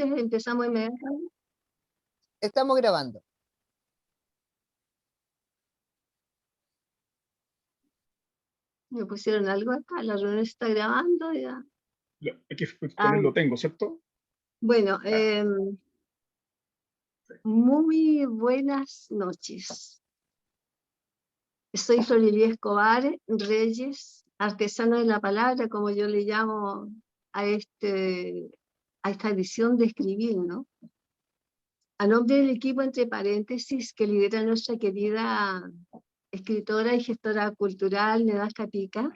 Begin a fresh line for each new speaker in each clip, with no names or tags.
entonces empezamos inmediatamente.
Estamos grabando.
Me pusieron algo acá, la reunión está grabando ya.
Hay que ponerlo, tengo, ¿cierto?
Bueno, muy buenas noches. Soy Florilia Escobar Reyes, artesano de la palabra, como yo le llamo a esta edición de escribir, ¿no? A nombre del equipo, entre paréntesis, que lidera nuestra querida escritora y gestora cultural, Nedasca Pica,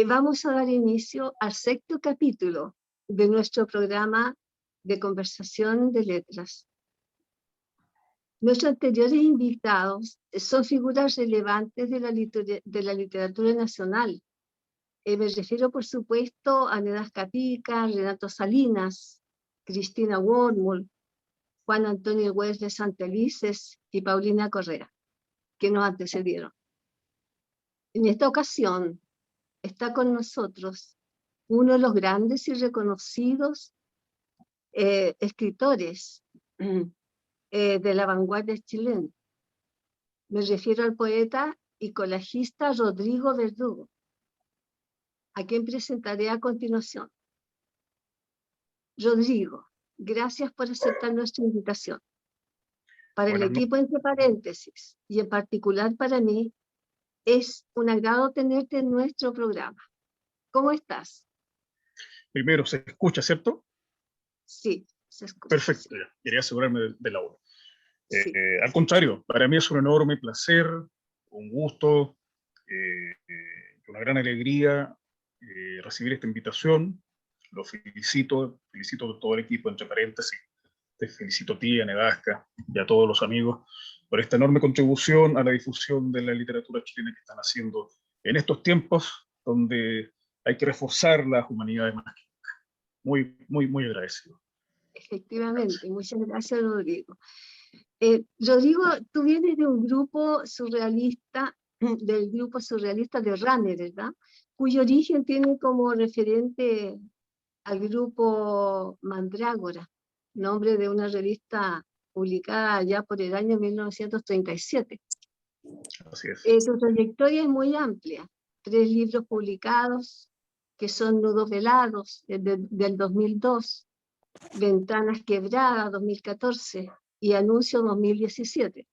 vamos a dar inicio al 6º capítulo de nuestro programa de conversación de letras. Nuestros anteriores invitados son figuras relevantes de la literatura nacional. Me refiero, por supuesto, a Nedasca Pica, Renato Salinas, Cristina Wormul, Juan Antonio Güez de Santelices y Paulina Correa, que nos antecedieron. En esta ocasión está con nosotros uno de los grandes y reconocidos escritores de la vanguardia chilena. Me refiero al poeta y colajista Rodrigo Verdugo, a quien presentaré a continuación. Rodrigo, gracias por aceptar nuestra invitación. Para el equipo, entre paréntesis, y en particular para mí, es un agrado tenerte en nuestro programa. ¿Cómo estás?
Primero, ¿se escucha, cierto?
Sí, se escucha.
Perfecto, ya. Quería asegurarme de la hora.
Sí.
Al contrario, para mí es un enorme placer, un gusto, una gran alegría recibir esta invitación. Lo felicito a todo el equipo, entre paréntesis. Te felicito a ti, a Nedasca y a todos los amigos por esta enorme contribución a la difusión de la literatura chilena que están haciendo en estos tiempos donde hay que reforzar las humanidades más que nunca. Muy, muy, muy agradecido.
Efectivamente, muchas gracias, Rodrigo. Rodrigo, tú vienes de un grupo surrealista, del grupo surrealista de Runner, ¿verdad? Cuyo origen tiene como referente al grupo Mandrágora, nombre de una revista publicada ya por el año 1937.
Así es.
Tu trayectoria es muy amplia. 3 libros publicados, que son Nudos Velados, del 2002, Ventanas Quebradas, 2014, y Anuncio, 2017.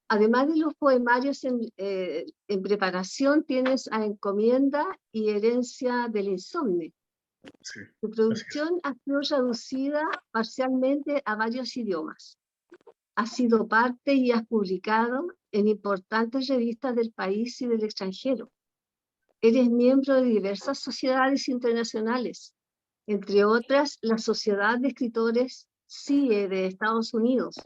Además de los poemarios en preparación, tienes A Encomienda y Herencia del Insomnio.
Sí,
Tu producción ha sido traducida parcialmente a varios idiomas. Has sido parte y has publicado en importantes revistas del país y del extranjero. Eres miembro de diversas sociedades internacionales, entre otras la Sociedad de Escritores CIE de Estados Unidos.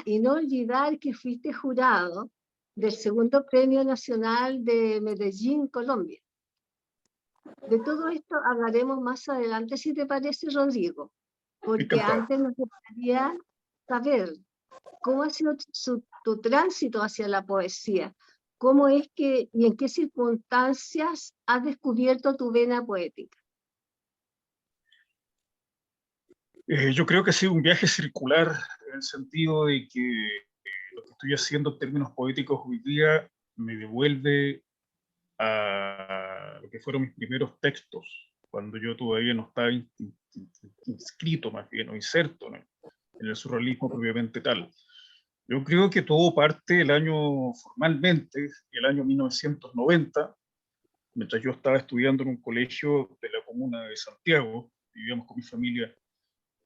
Y no olvidar que fuiste jurado del 2º Premio Nacional de Medellín, Colombia. De todo esto hablaremos más adelante, si te parece, Rodrigo, porque
encantado.
antes nos gustaría saber cómo ha sido tu tránsito hacia la poesía, cómo es que y en qué circunstancias has descubierto tu vena poética.
Yo creo que ha sido un viaje circular en el sentido de que lo que estoy haciendo en términos poéticos hoy día me devuelve a lo que fueron mis primeros textos, cuando yo todavía no estaba inscrito, más bien, o inserto en el surrealismo propiamente tal. Yo creo que todo parte formalmente, el año 1990, mientras yo estaba estudiando en un colegio de la comuna de Santiago, vivíamos con mi familia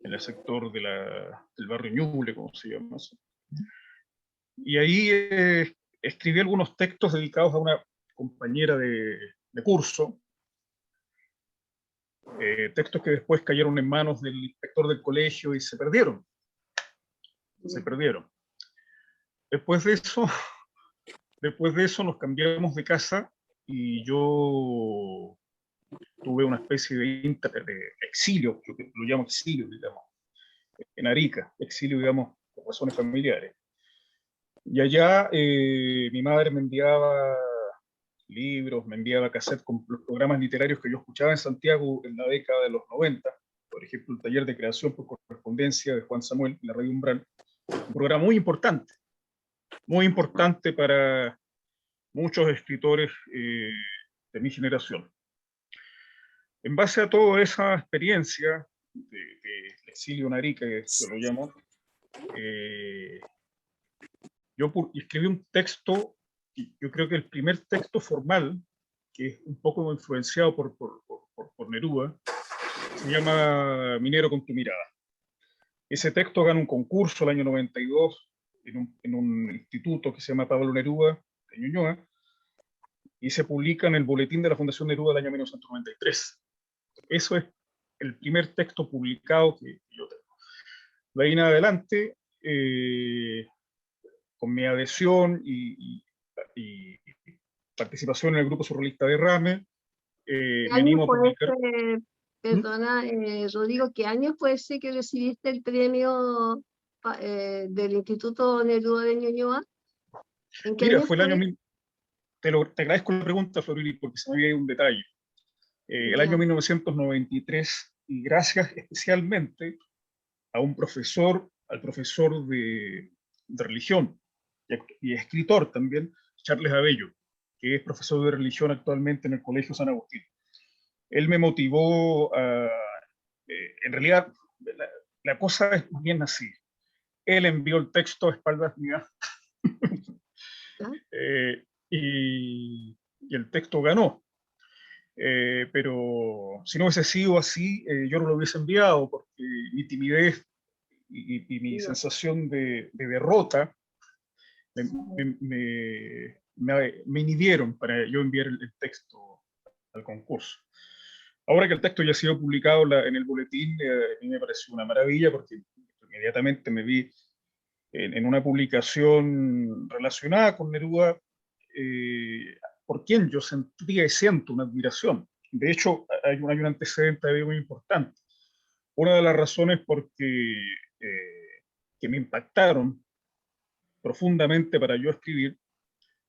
en el sector del barrio Ñuble, como se llama eso. Y ahí escribí algunos textos dedicados a una compañera de curso, textos que después cayeron en manos del inspector del colegio y se perdieron. Después de eso nos cambiamos de casa y yo tuve una especie de exilio, lo llamo exilio, digamos, en Arica, exilio, digamos, por razones familiares. Y allá mi madre me enviaba libros, me enviaba cassettes con los programas literarios que yo escuchaba en Santiago en la década de los 90, ejemplo, el taller de creación por correspondencia de Juan Samuel en la Radio Umbral, un programa muy importante para muchos escritores de mi generación. En base a toda esa experiencia de exilio en Arica, que yo lo llamo, yo escribí un texto, y yo creo que el primer texto formal, que es un poco influenciado por Neruda, se llama Minero con tu mirada. Ese texto gana un concurso el año 92 en un instituto que se llama Pablo Neruda de Ñuñoa, y se publica en el boletín de la Fundación Neruda del año 1993. Eso es el primer texto publicado que yo tengo. De ahí en adelante, con mi adhesión y participación en el grupo surrealista de Rame,
¿Qué
me
año
animo a
fue
publicar.
ese, perdona, Rodrigo, qué año fue ese que recibiste el premio del Instituto Neruda de Ñuñoa? ¿En qué
Mira,
año
fue el
fue?
año, te agradezco la pregunta, Florili, porque se me había ido un detalle. El año
Ya,
1993, y gracias especialmente a un profesor, al profesor de religión y escritor también, Charles Abello, que es profesor de religión actualmente en el Colegio San Agustín. Él me motivó a... en realidad, la cosa es bien así. Él envió el texto a espaldas mías
ya,
y el texto ganó. Pero si no hubiese sido así, yo no lo hubiese enviado, porque mi timidez y mi
ya.
sensación de derrota me inhibieron para yo enviar el texto al concurso. Ahora que el texto ya ha sido publicado en el boletín, a mí me pareció una maravilla, porque inmediatamente me vi en una publicación relacionada con Neruda, por quien yo sentía y siento una admiración. De hecho, hay un antecedente ahí muy importante. Una de las razones que me impactaron profundamente para yo escribir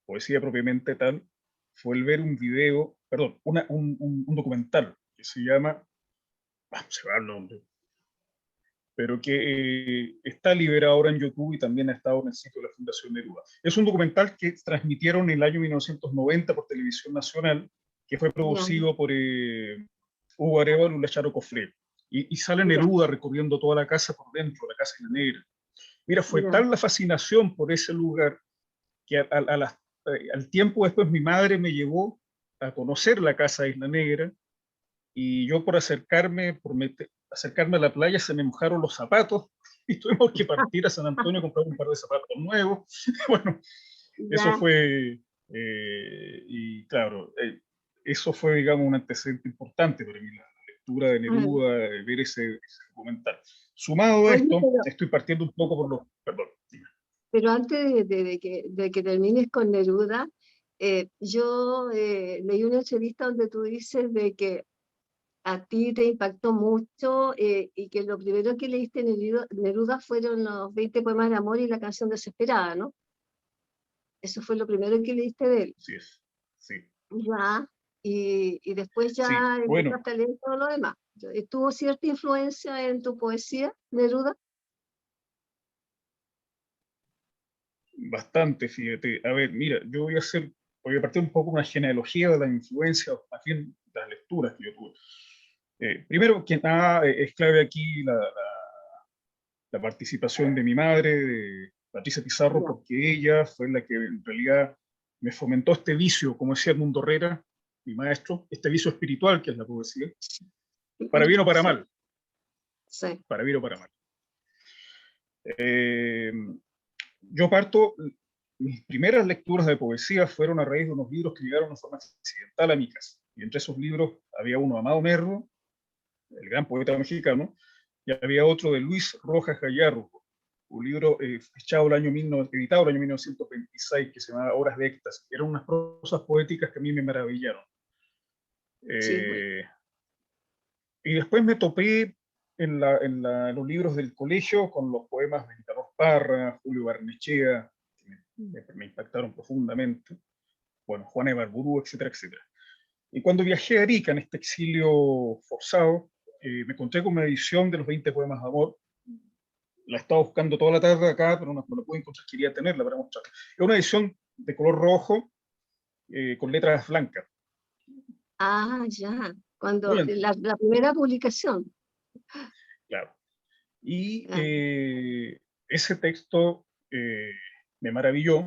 poesía propiamente tal fue el ver un video, perdón, un documental que se llama, se va el nombre, pero que está liberado ahora en YouTube y también ha estado en el sitio de la Fundación Neruda. Es un documental que transmitieron en el año 1990 por Televisión Nacional, que fue
Ya,
producido por Hugo Arevalo y Lacharo Cofré. Y sale
ya,
Neruda recorriendo toda la casa por dentro, la Casa Isla Negra. Mira, fue
ya.
tal la fascinación por ese lugar que al tiempo después mi madre me llevó a conocer la Casa Isla Negra, y yo por acercarme a la playa se me mojaron los zapatos y tuvimos que partir a San Antonio a comprar un par de zapatos nuevos. Bueno, eso
Ya.
fue, y claro, eso fue, digamos, un antecedente importante para mí, la lectura de
Mm.
Neruda, ver ese documental. Sumado a
Oye,
esto, estoy partiendo un poco por los... Perdón, dime.
pero antes de que termines con Neruda, yo leí una entrevista donde tú dices de que a ti te impactó mucho y que lo primero que leíste en Neruda fueron los 20 poemas de amor y la canción Desesperada, ¿no? Eso fue lo primero que leíste de él.
Así es, sí,
Ya, y después
sí,
ya
bueno,
empezaste a leer todo lo demás. ¿Tuvo cierta influencia en tu poesía, Neruda?
bastante, fíjate. A ver, mira, voy a partir un poco de una genealogía de la influencia, o más bien de las lecturas que yo tuve. Primero, quien es clave aquí la participación de mi madre, de Patricia Pizarro,
Ya,
porque ella fue la que en realidad me fomentó este vicio, como decía Edmundo Herrera, mi maestro, este vicio espiritual que es la poesía, para bien o para
sí,
mal,
sí.
para bien o para mal. Eh, yo parto, mis primeras lecturas de poesía fueron a raíz de unos libros que llegaron de forma accidental a mi casa. Y entre esos libros había uno de Amado Nervo, el gran poeta mexicano, y había otro de Luis Rojas Gallardo, un libro editado el año 1926, que se llamaba Horas de Éxtasis. Eran unas prosas poéticas que a mí me maravillaron.
Sí, bueno.
Eh, y después me topé en los libros del colegio con los poemas de Carlos Parra, Julio Barnechea, que me impactaron profundamente. Bueno, Juana Ibarburu, etcétera, etcétera. Y cuando viajé a Arica en este exilio forzado, me encontré con una edición de los 20 poemas de amor. La estaba buscando toda la tarde acá, pero no la pude encontrar, quería tenerla para mostrar. Es una edición de color rojo, con letras blancas.
Ah, ya. Cuando
Muy antigua,
la primera publicación.
claro. Y
Ah,
ese texto me maravilló.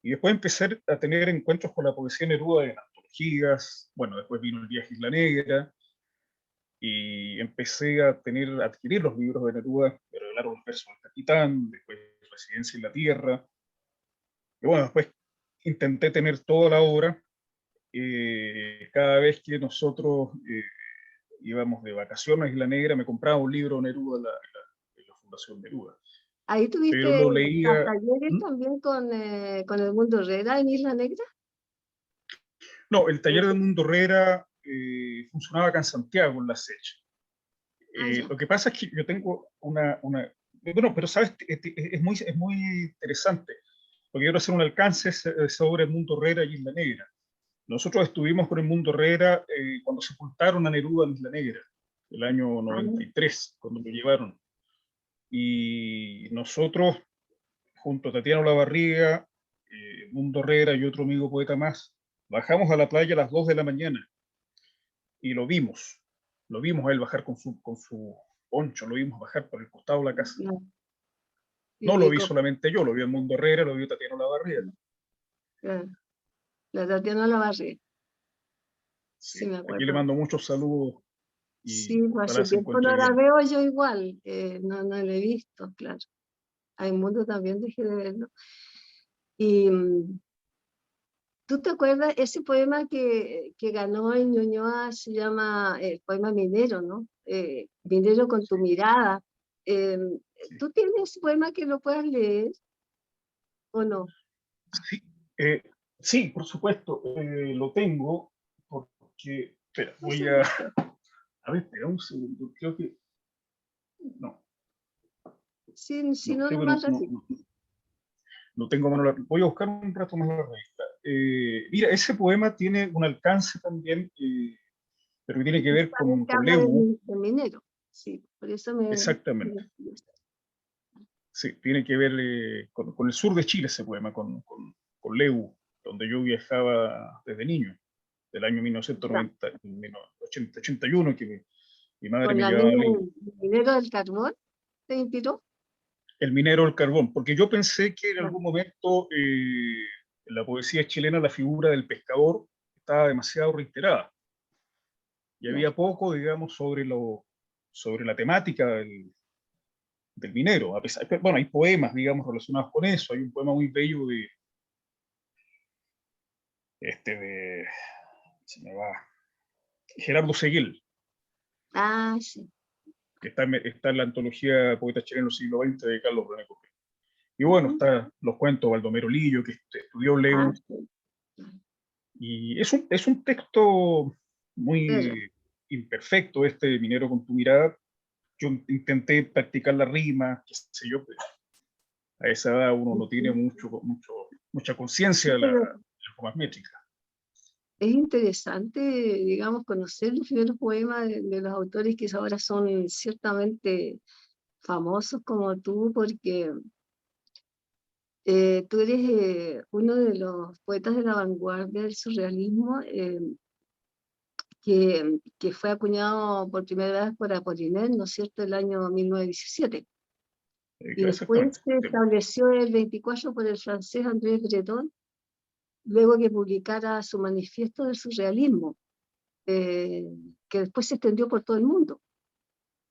Y después empecé a tener encuentros con la poesía Neruda en antologías. Bueno, después vino El viaje a Isla Negra. Y empecé a adquirir los libros de Neruda, Me revelaron los versos del capitán, después Residencia en la Tierra. Y bueno, después intenté tener toda la obra. Cada vez que nosotros íbamos de vacaciones a Isla Negra, me compraba un libro de Neruda en la Fundación Neruda.
ahí
Pero
tuviste
lo leía.
talleres
¿Mm?
también con el Mundo Herrera en Isla Negra.
No, el taller de Mundo Herrera funcionaba acá en Santiago, en la SECH.
Ah, ya.
Lo que pasa es que yo tengo bueno, pero sabes, es muy interesante, porque quiero hacer un alcance sobre el Mundo Herrera y Isla Negra. Nosotros estuvimos con el Mundo Herrera cuando sepultaron a Neruda en Isla Negra, el año
Ah,
93, cuando lo llevaron. Y nosotros, junto a Tatiana Olavarriga, Mundo Herrera y otro amigo poeta más, bajamos a la playa a las 2 de la mañana y lo vimos. Lo vimos a él bajar con su poncho, lo vimos bajar por el costado de la casa.
ya.
No lo
Y
vi solamente yo, lo vi el Mundo Herrera, lo vio Tatiana Olavarriga.
eh, la Tatiana Lavarre,
Sí.
sí me
Aquí le
acuerdo.
mando muchos saludos
Sí,
y
pues
ojalá
hace
se
tiempo no
encuentre
la
bien.
veo yo igual, no, no la he visto, claro. Hay mundo también dejé de verlo. Y ¿tú te acuerdas ese poema que ganó en Ñuñoa? Se llama el poema Minero, ¿no? Minero con tu
Sí,
mirada. Eh,
sí,
¿Tú tienes ese poema que lo puedas leer o no?
sí, eh, sí, por supuesto, lo tengo porque, espera,
Un
voy
segundito.
a ver, espera un segundo, creo que, no,
Si
no,
no,
creo
no
que
más ratito.
no tengo mano, voy a buscar un rato más la revista. Mira, ese poema tiene un alcance también, pero que tiene que ver
También que
con
habla
Lewu,
del minero. Sí, por eso me...
exactamente. Sí, tiene que ver con el sur de Chile ese poema, con Lewu, donde yo viajaba desde niño, del año
Ya.
81, que mi madre
Con
me
la
llevaba a
niña
Lewu.
del minero del carbón, ¿te inspiró?
El minero del carbón, porque yo pensé que en
Ya,
algún momento en la poesía chilena la figura del pescador estaba demasiado reiterada y
claro.
había poco, digamos, sobre la temática del minero. A pesar, bueno, hay poemas, digamos, relacionados con eso. Hay un poema muy bello de se me va, Gerardo Seguel,
Ah, sí.
que está en la antología Poetas Chilenos del siglo XX de Carlos René Copé. Y bueno,
Ujú.
está los cuentos de Baldomero Lillo, que estudió
Ah,
Lewu,
sí. Claro.
y es un texto
Pero,
muy imperfecto este de Minero con tu mirada. Yo intenté practicar la rima, qué sé yo, pero a esa edad uno no tiene
ujú.
mucha conciencia
Sí,
de
pero
las formas métricas.
es interesante, digamos, conocer los primeros poemas de los autores que ahora son ciertamente famosos como tú, porque tú eres uno de los poetas de la vanguardia del surrealismo, que fue acuñado por primera vez por Apollinaire, ¿no es cierto?, el año 1917. Y después
Exactamente.
se estableció el 24 por el francés André Breton, luego que publicara su manifiesto del surrealismo, eh, que después se extendió por todo el mundo.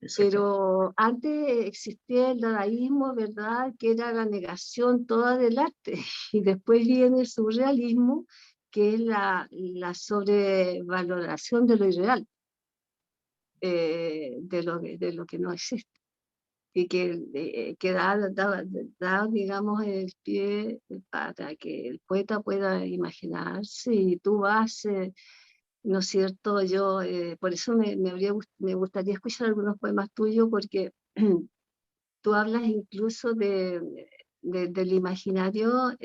Exactamente.
Pero antes existía el dadaísmo, ¿verdad?, que era la negación toda del arte. Y después viene el surrealismo, que es la sobrevaloración de lo irreal, de lo que no existe. Y que da, digamos, el pie para que el poeta pueda imaginarse, y tú vas, ¿no es cierto? Yo, por eso me gustaría escuchar algunos poemas tuyos, porque tú hablas incluso del imaginario,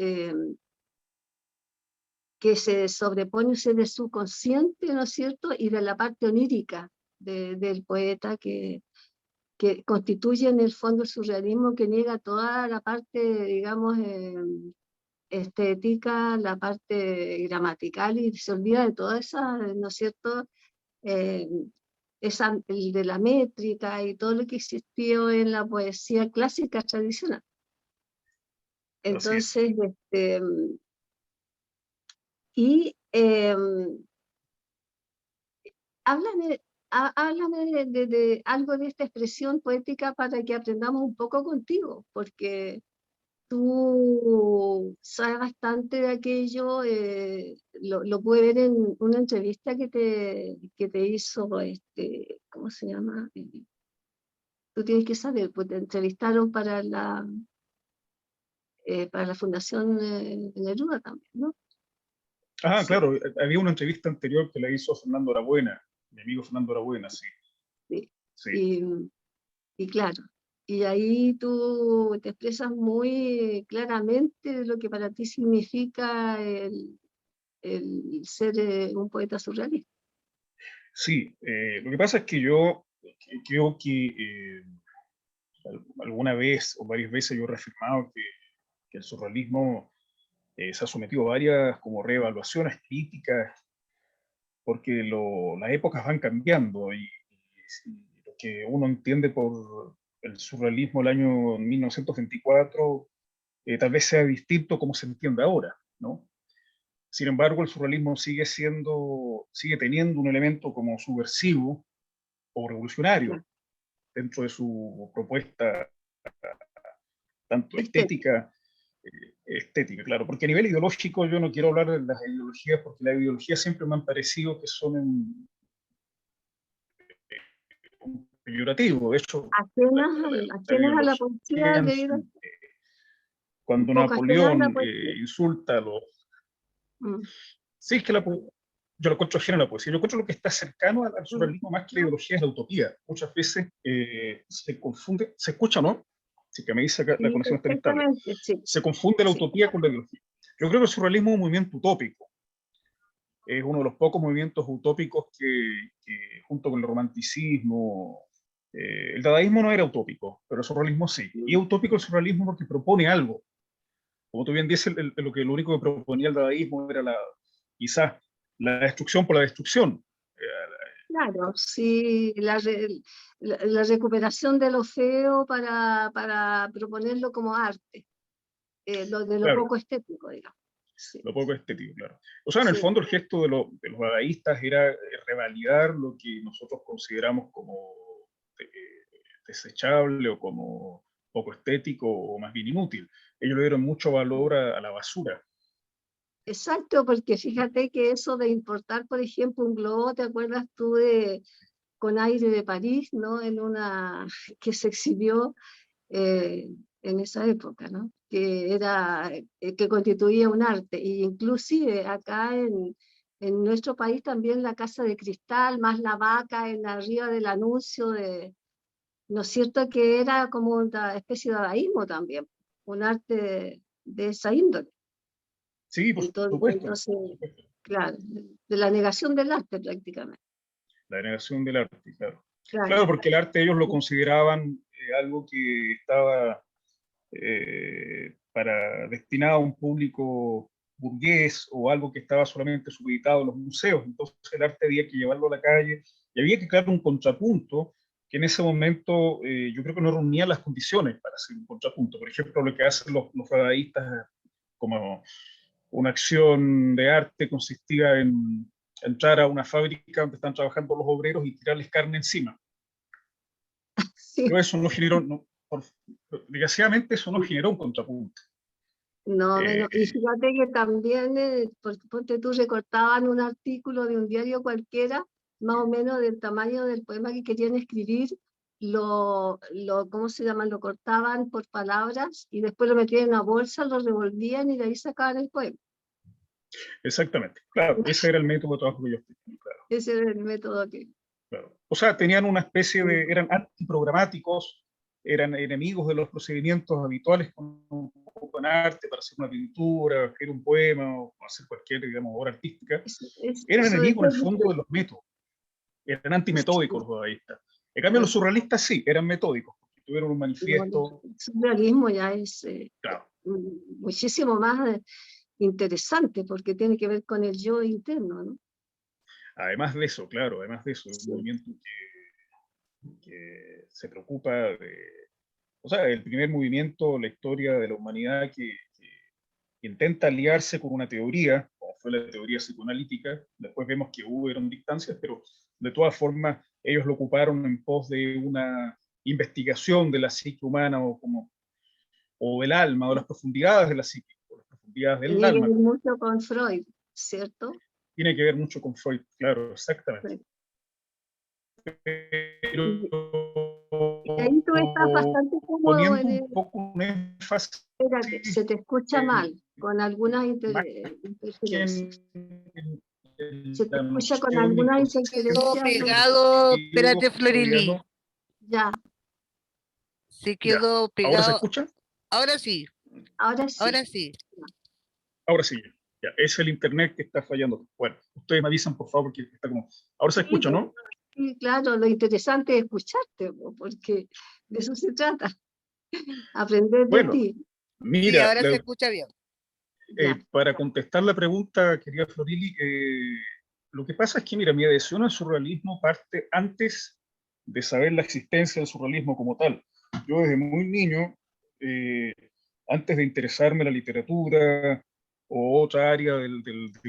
que se sobrepone de su consciente, ¿no es cierto?, y de la parte onírica del poeta que constituye en el fondo el surrealismo, que niega toda la parte, digamos, estética, la parte gramatical, y se olvida de toda esa, ¿no es cierto? Eh, de la métrica y todo lo que existió en la poesía clásica tradicional.
Así es.
Entonces, y háblame, háblame de algo de esta expresión poética para que aprendamos un poco contigo, porque tú sabes bastante de aquello. Lo pude ver en una entrevista que te hizo, ¿cómo se llama? Tú tienes que saber, pues te entrevistaron para la Fundación Neruda también, ¿no?
Ah,
Sí,
claro, había una entrevista anterior que la hizo Fernando Arabuena, mi amigo Fernando Arabuena, sí,
sí.
sí.
Y claro, y ahí tú te expresas muy claramente de lo que para ti significa el ser un poeta surrealista.
Sí, lo que pasa es que yo creo que alguna vez o varias veces yo he reafirmado que el surrealismo se ha sometido a varias como reevaluaciones críticas, porque las épocas van cambiando y lo que uno entiende por el surrealismo del año 1924 tal vez sea distinto como se entiende ahora, ¿no? Sin embargo, el surrealismo sigue teniendo un elemento como subversivo o revolucionario
Claro.
dentro de su propuesta, tanto
Estética.
estética, claro, porque a nivel ideológico yo no quiero hablar de las ideologías, porque las ideologías siempre me han parecido que son un peyorativo. De hecho, la, la
Ajenas a la
ideología,
poesía debido un
cuando
poco ajenas a la
Napoleón
poesía.
insulta a los...
Mm,
Sí, es que yo lo encuentro ajeno a la poesía. Yo encuentro lo que está cercano al
mm.
surrealismo más que la ideología es la utopía. Muchas veces se confunde, ¿se escucha, no? Sí, que me dice que la
Sí,
conexión está inestable.
perfectamente, sí,
Se confunde la
sí.
utopía con la ideología. Yo creo que el surrealismo es un movimiento utópico. Es uno de los pocos movimientos utópicos que junto con el romanticismo, el dadaísmo no era utópico, pero el surrealismo sí. Y es utópico el surrealismo porque propone algo. Como tú bien dices, lo único que proponía el dadaísmo era quizás la destrucción por la destrucción.
Claro, sí, la recuperación de lo feo para proponerlo como arte, de lo
Claro,
poco estético, digamos. Sí,
lo poco estético, claro. O sea, en el
sí,
fondo el gesto de los dadaístas era revalidar lo que nosotros consideramos como desechable o como poco estético o más bien inútil. Ellos le dieron mucho valor a la basura.
exacto, porque fíjate que eso de importar, por ejemplo, un globo, ¿te acuerdas tú de Con aire de París, ¿no? En una que se exhibió eh, en esa época, ¿no? Que era, que constituía un arte, e inclusive acá en nuestro país también la Casa de Cristal, más la vaca en arriba del anuncio de, ¿no es cierto? Que era como una especie de dadaísmo también, un arte de esa índole.
Sí, por supuesto,
Entonces,
por supuesto.
claro, de la negación del arte prácticamente.
La denegación del arte, claro.
Claro,
Claro, porque el arte ellos lo consideraban algo que estaba destinado a un público burgués o algo que estaba solamente supeditado en los museos. Entonces el arte había que llevarlo a la calle y había que crear un contrapunto que en ese momento yo creo que no reunía las condiciones para hacer un contrapunto. Por ejemplo, lo que hacen los dadaístas como una acción de arte consistía en entrar a una fábrica donde están trabajando los obreros y tirarles carne encima.
sí.
Pero eso no generó, desgraciadamente eso no generó un contrapunto.
No,
Eh,
y fíjate que también, ponte tú, recortaban un artículo de un diario cualquiera, más o menos del tamaño del poema que querían escribir, ¿cómo se llama? Lo cortaban por palabras y después lo metían en una bolsa, lo revolvían y de ahí sacaban el poema.
Exactamente, claro, ese era el método de trabajo que ellos tenían, claro,
Ese era el método que...
claro. O sea, tenían una especie eran antiprogramáticos, eran enemigos de los procedimientos habituales con arte para hacer una pintura, escribir un poema o hacer cualquier, digamos, obra artística. Eran
Eso
enemigos en
decía
el fondo de los métodos. eran antimetódicos los dadaístas. En cambio, los surrealistas sí, eran metódicos, porque tuvieron un manifiesto.
El surrealismo ya es
Claro.
muchísimo más interesante, porque tiene que ver con el yo interno, ¿no?
Además de eso, claro, además de eso, es
Sí.
un movimiento que se preocupa de, o sea, el primer movimiento, la historia de la humanidad que intenta aliarse con una teoría, como fue la teoría psicoanalítica. Después vemos que hubieron distancias, pero de todas formas ellos lo ocuparon en pos de una investigación de la psique humana o del alma, o de las profundidades de la psique, o las profundidades del
Tenía que
alma.
ver mucho con Freud, ¿cierto?
Tiene que ver mucho con Freud, claro, exactamente.
Sí.
Pero
Y ahí tú estás bastante cómodo
poniendo
en
un poco un énfasis
espérate, se te escucha mal, con algunas
más
interferencias. Se
en
te
la
escucha con
noción
algunas
Quedó
interferencias.
pegado, espérate, Florili.
freudiano.
Ya,
Se
Ya,
quedó
¿ahora se
pegado.
escucha?
Ahora sí,
ahora sí.
ahora sí.
Ahora sí, ya, es el internet que está fallando. Bueno, ustedes me avisan, por favor, porque está como... Ahora se
Sí,
escucha, ¿no?
sí, claro, lo interesante es escucharte, porque de eso se trata, aprender de
Bueno,
ti.
Sí,
mira,
ahora se escucha bien.
Ya.
para contestar la pregunta, querida Florili, lo que pasa es que, mira, mi adhesión al surrealismo parte antes de saber la existencia del surrealismo como tal. Yo desde muy niño, eh, antes de interesarme en la literatura o otra área del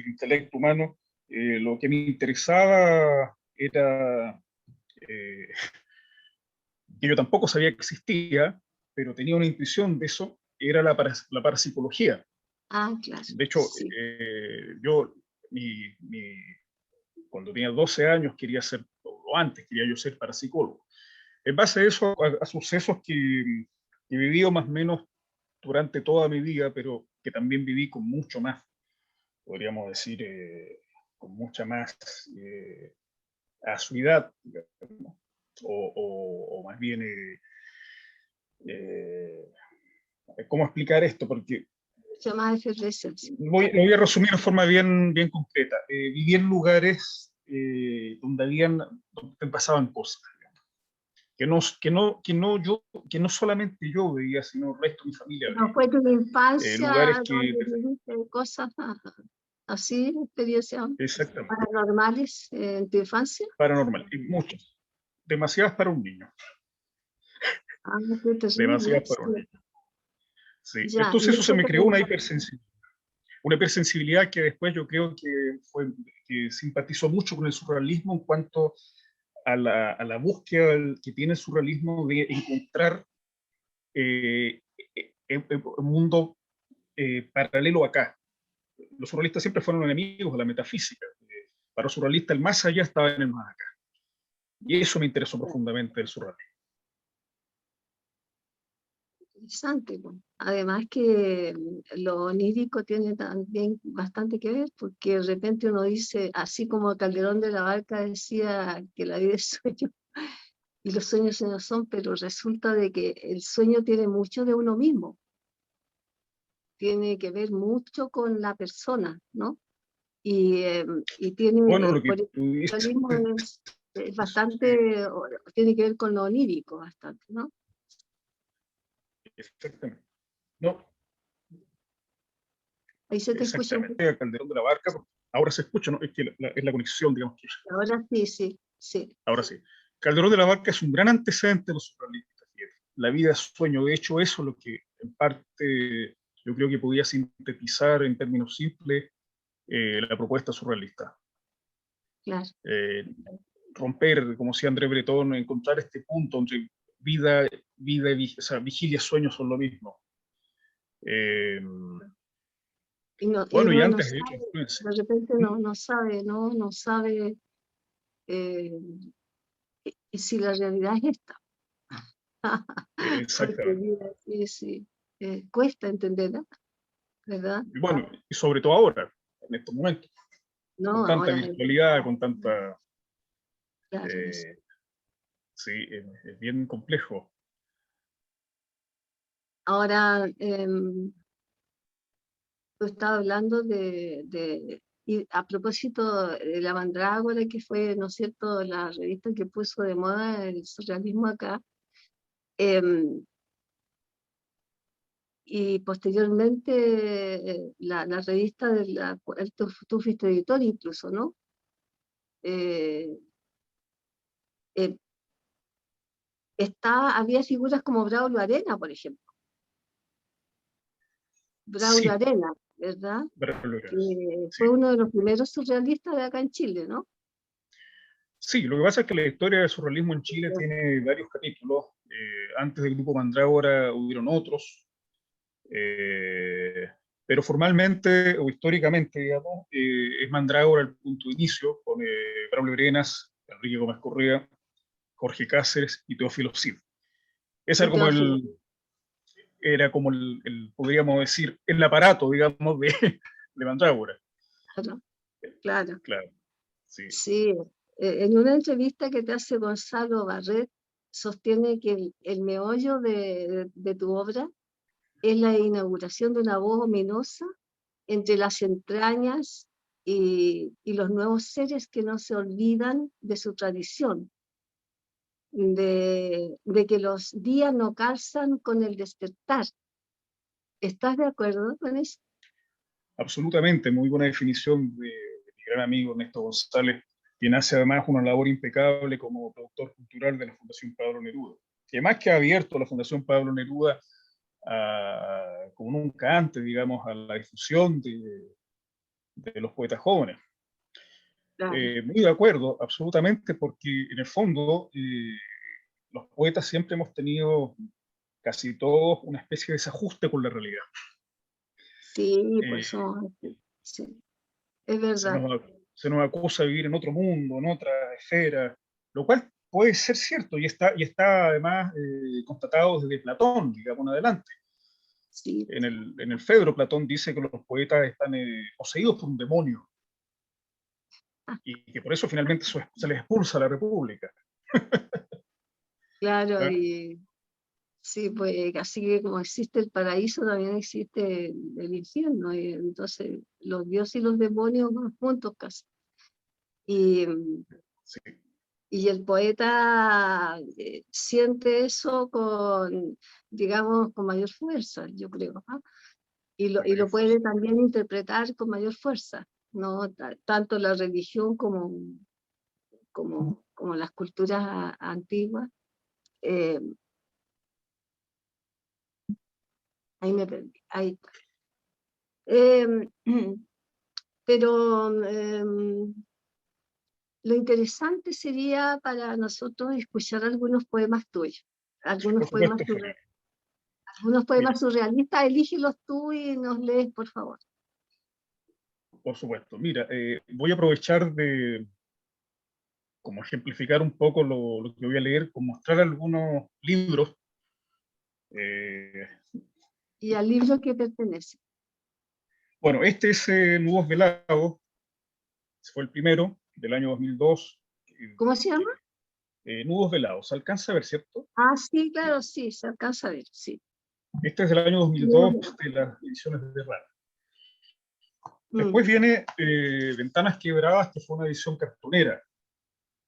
intelecto humano, lo que me interesaba era, eh, que yo tampoco sabía que existía, pero tenía una intuición de eso, era la parapsicología.
Ah, claro,
De hecho,
sí.
yo cuando tenía 12 años quería ser, o antes quería yo ser parapsicólogo. En base a eso, a sucesos que he vivido más o menos durante toda mi vida, pero que también viví con mucho más, podríamos decir, con mucha más asiduidad, digamos, o más bien, eh, ¿cómo explicar esto? Porque
Mucha más efervescencia.
lo voy a resumir de forma bien concreta. Viví en lugares donde pasaban cosas, que no solamente yo veía, sino el resto de mi familia
¿No
veía.
fue tu
Lugares
infancia
que,
donde viviste cosas así, experiencias
exactamente,
paranormales en tu infancia?
paranormal, y muchas, demasiadas para un niño,
Ah, qué terrible.
demasiadas para un
Sí.
niño. Sí.
Ya, y
Entonces eso se
eso
me
te
creó
provocó.
una hipersensibilidad que después yo creo que simpatizó mucho con el surrealismo en cuanto a la búsqueda que tiene el surrealismo de encontrar un mundo paralelo acá. Los surrealistas siempre fueron enemigos de la metafísica. Para los surrealistas el más allá estaba en el más acá. Y eso me interesó profundamente del surrealismo.
Interesante, pues. Además que lo onírico tiene también bastante que ver, porque de repente uno dice, así como Calderón de la Barca decía que la vida es sueño y los sueños no son, pero resulta de que el sueño tiene mucho de uno mismo, tiene que ver mucho con la persona, ¿no? Y tiene,
Bueno, lo que
por eso
tú
el
dices,
realismo es bastante, tiene que ver con lo onírico bastante, ¿no?
exactamente. No,
Ahí se te escucha un poco.
exactamente, a Calderón de la Barca, ahora se escucha, ¿no? Es que es la conexión, digamos.
Ahora sí, sí, sí.
Ahora sí. Calderón de la Barca es un gran antecedente de los surrealistas. La vida es sueño. De hecho, eso es lo que en parte yo creo que podía sintetizar en términos simples la propuesta surrealista.
Claro.
Eh, Romper, como decía André Breton, encontrar este punto entre vida o sea, vigilia y sueño son lo mismo. Eh,
Y
bueno, y
uno no
antes,
sabe,
influencia.
de repente no sabe, ¿no? No sabe eh, y si la realidad es esta. Porque
Exactamente.
mira, sí, sí, cuesta entenderla, ¿verdad?
Y bueno, y sobre todo ahora, en estos momentos, con
No,
tanta
ahora,
virtualidad, con tanta...
claro,
Eh, sí, es bien complejo.
ahora tú estabas hablando Y a propósito de la Mandrágora, que fue, ¿no es cierto?, la revista que puso de moda el surrealismo acá, em, y posteriormente la revista de la cual tú fuiste editor incluso, ¿no? Eh, eh, había figuras como Braulio Arena, por ejemplo. Braulio
Sí,
Arena, ¿verdad?
Braulio
Que
Arenas, sí.
fue uno de los primeros surrealistas de acá en Chile, ¿no?
Sí, lo que pasa es que la historia del surrealismo en Chile tiene varios capítulos. Antes del grupo Mandrágora hubieron otros, eh, pero formalmente o históricamente, digamos, es Mandrágora el punto de inicio, con Braulio Arenas, Enrique Gómez Correa, Jorge Cáceres y Teófilo Cid. Ese
Y Teófilo,
era como podríamos decir, el aparato, digamos, de Mandrágora.
claro, claro.
Claro, sí.
Sí, en una entrevista que te hace Gonzalo Barret, sostiene que el meollo de tu obra es la inauguración de una voz ominosa entre las entrañas y los nuevos seres que no se olvidan de su tradición, de que los días no calzan con el despertar. ¿Estás de acuerdo con eso?
Absolutamente, muy buena definición de mi gran amigo Ernesto González, quien hace además una labor impecable como productor cultural de la Fundación Pablo Neruda, que más que ha abierto la Fundación Pablo Neruda como nunca antes, digamos, a la difusión de los poetas jóvenes.
Claro,
Muy de acuerdo, absolutamente, porque en el fondo los poetas siempre hemos tenido, casi todos, una especie de desajuste con la realidad.
sí,
Eh,
pues son, sí, es
se
verdad.
nos, se nos acusa de vivir en otro mundo, en otra esfera, lo cual puede ser cierto y está además constatado desde Platón, digamos, en adelante.
Sí,
En el Fedro, Platón dice que los poetas están poseídos por un demonio y que por eso finalmente se les expulsa a la República.
claro,
¿Ah?
y sí, pues así que como existe el paraíso, también existe el infierno, y entonces los dioses y los demonios van juntos casi. Y,
Sí,
y el poeta siente eso con, digamos, con mayor fuerza, yo creo, ¿no?
con
Y
mayor
lo
fuerza.
puede también interpretar con mayor fuerza, ¿no? Tanto la religión como las culturas antiguas. Eh, ahí me perdí, ahí está. Em, pero lo interesante sería para nosotros escuchar algunos poemas tuyos,
Por supuesto, Florian.
algunos
Mira,
poemas surrealistas, elígelos tú y nos lees, por favor.
por supuesto. Mira, voy a aprovechar de como ejemplificar un poco lo que voy a leer, con mostrar algunos libros. eh,
Y al libro que pertenece.
bueno, este es Nudos Velados, fue el primero del año 2002.
¿Cómo se llama?
Nudos Velados, ¿se alcanza a ver, cierto?
Ah, sí, claro, sí, se alcanza a ver, sí.
Este es del año 2002 de las ediciones de Rara.
Mm,
Después viene Ventanas Quebradas, que fue una edición cartonera.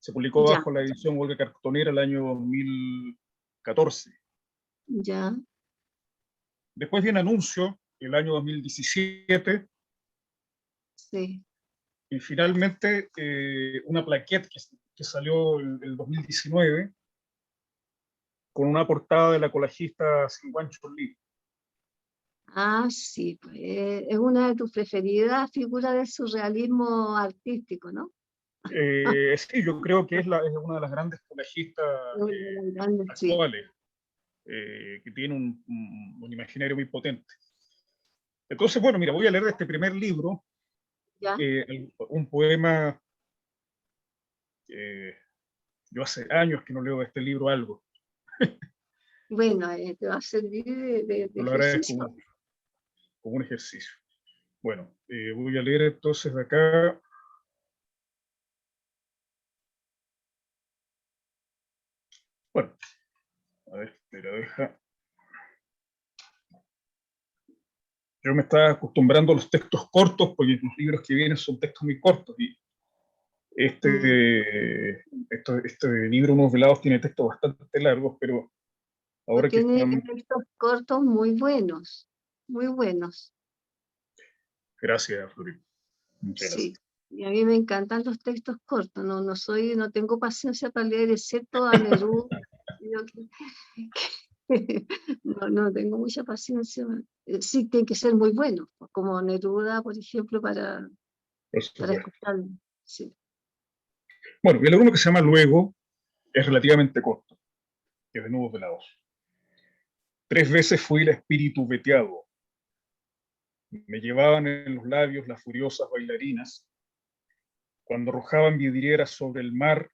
Se publicó
ya,
bajo la edición Huelga Cartonera el año 2014.
ya,
Después viene Anuncio, el año 2017.
sí.
Y finalmente una plaquette que salió el 2019 con una portada de la colajista Singwan Lee.
Ah, sí, pues es una de tus preferidas figuras del surrealismo artístico, ¿no?
Sí, yo creo que es una de las grandes colajistas
Una de las grandes, sí,
actuales, que tiene un imaginario muy potente. Entonces, bueno, mira, voy a leer de este primer libro
ya.
un poema. Yo hace años que no leo de este libro algo.
Bueno, te va a servir de
Yo lo agradezco
ejercicio.
mucho, como un ejercicio. Bueno, voy a leer entonces de acá. Bueno, a ver, espera, deja. yo me estaba acostumbrando a los textos cortos, porque los libros que vienen son textos muy cortos, y este libro, Unos Velados, tiene textos bastante largos, pero ahora que
Tiene
están...
textos cortos muy buenos, muy buenos.
Gracias, Florida. Muchas
Sí.
gracias.
Y a mí me encantan los textos cortos. No tengo paciencia para leer, excepto a Neruda. Yo no tengo mucha paciencia. Sí, tiene que ser muy bueno, como Neruda, por ejemplo,
Por
para
supuesto.
escuchar. Sí.
Bueno, el uno que se llama Luego es relativamente corto, que es de Nudos Velados. 3 veces fui el espíritu veteado. Me llevaban en los labios las furiosas bailarinas. Cuando arrojaban vidrieras sobre el mar,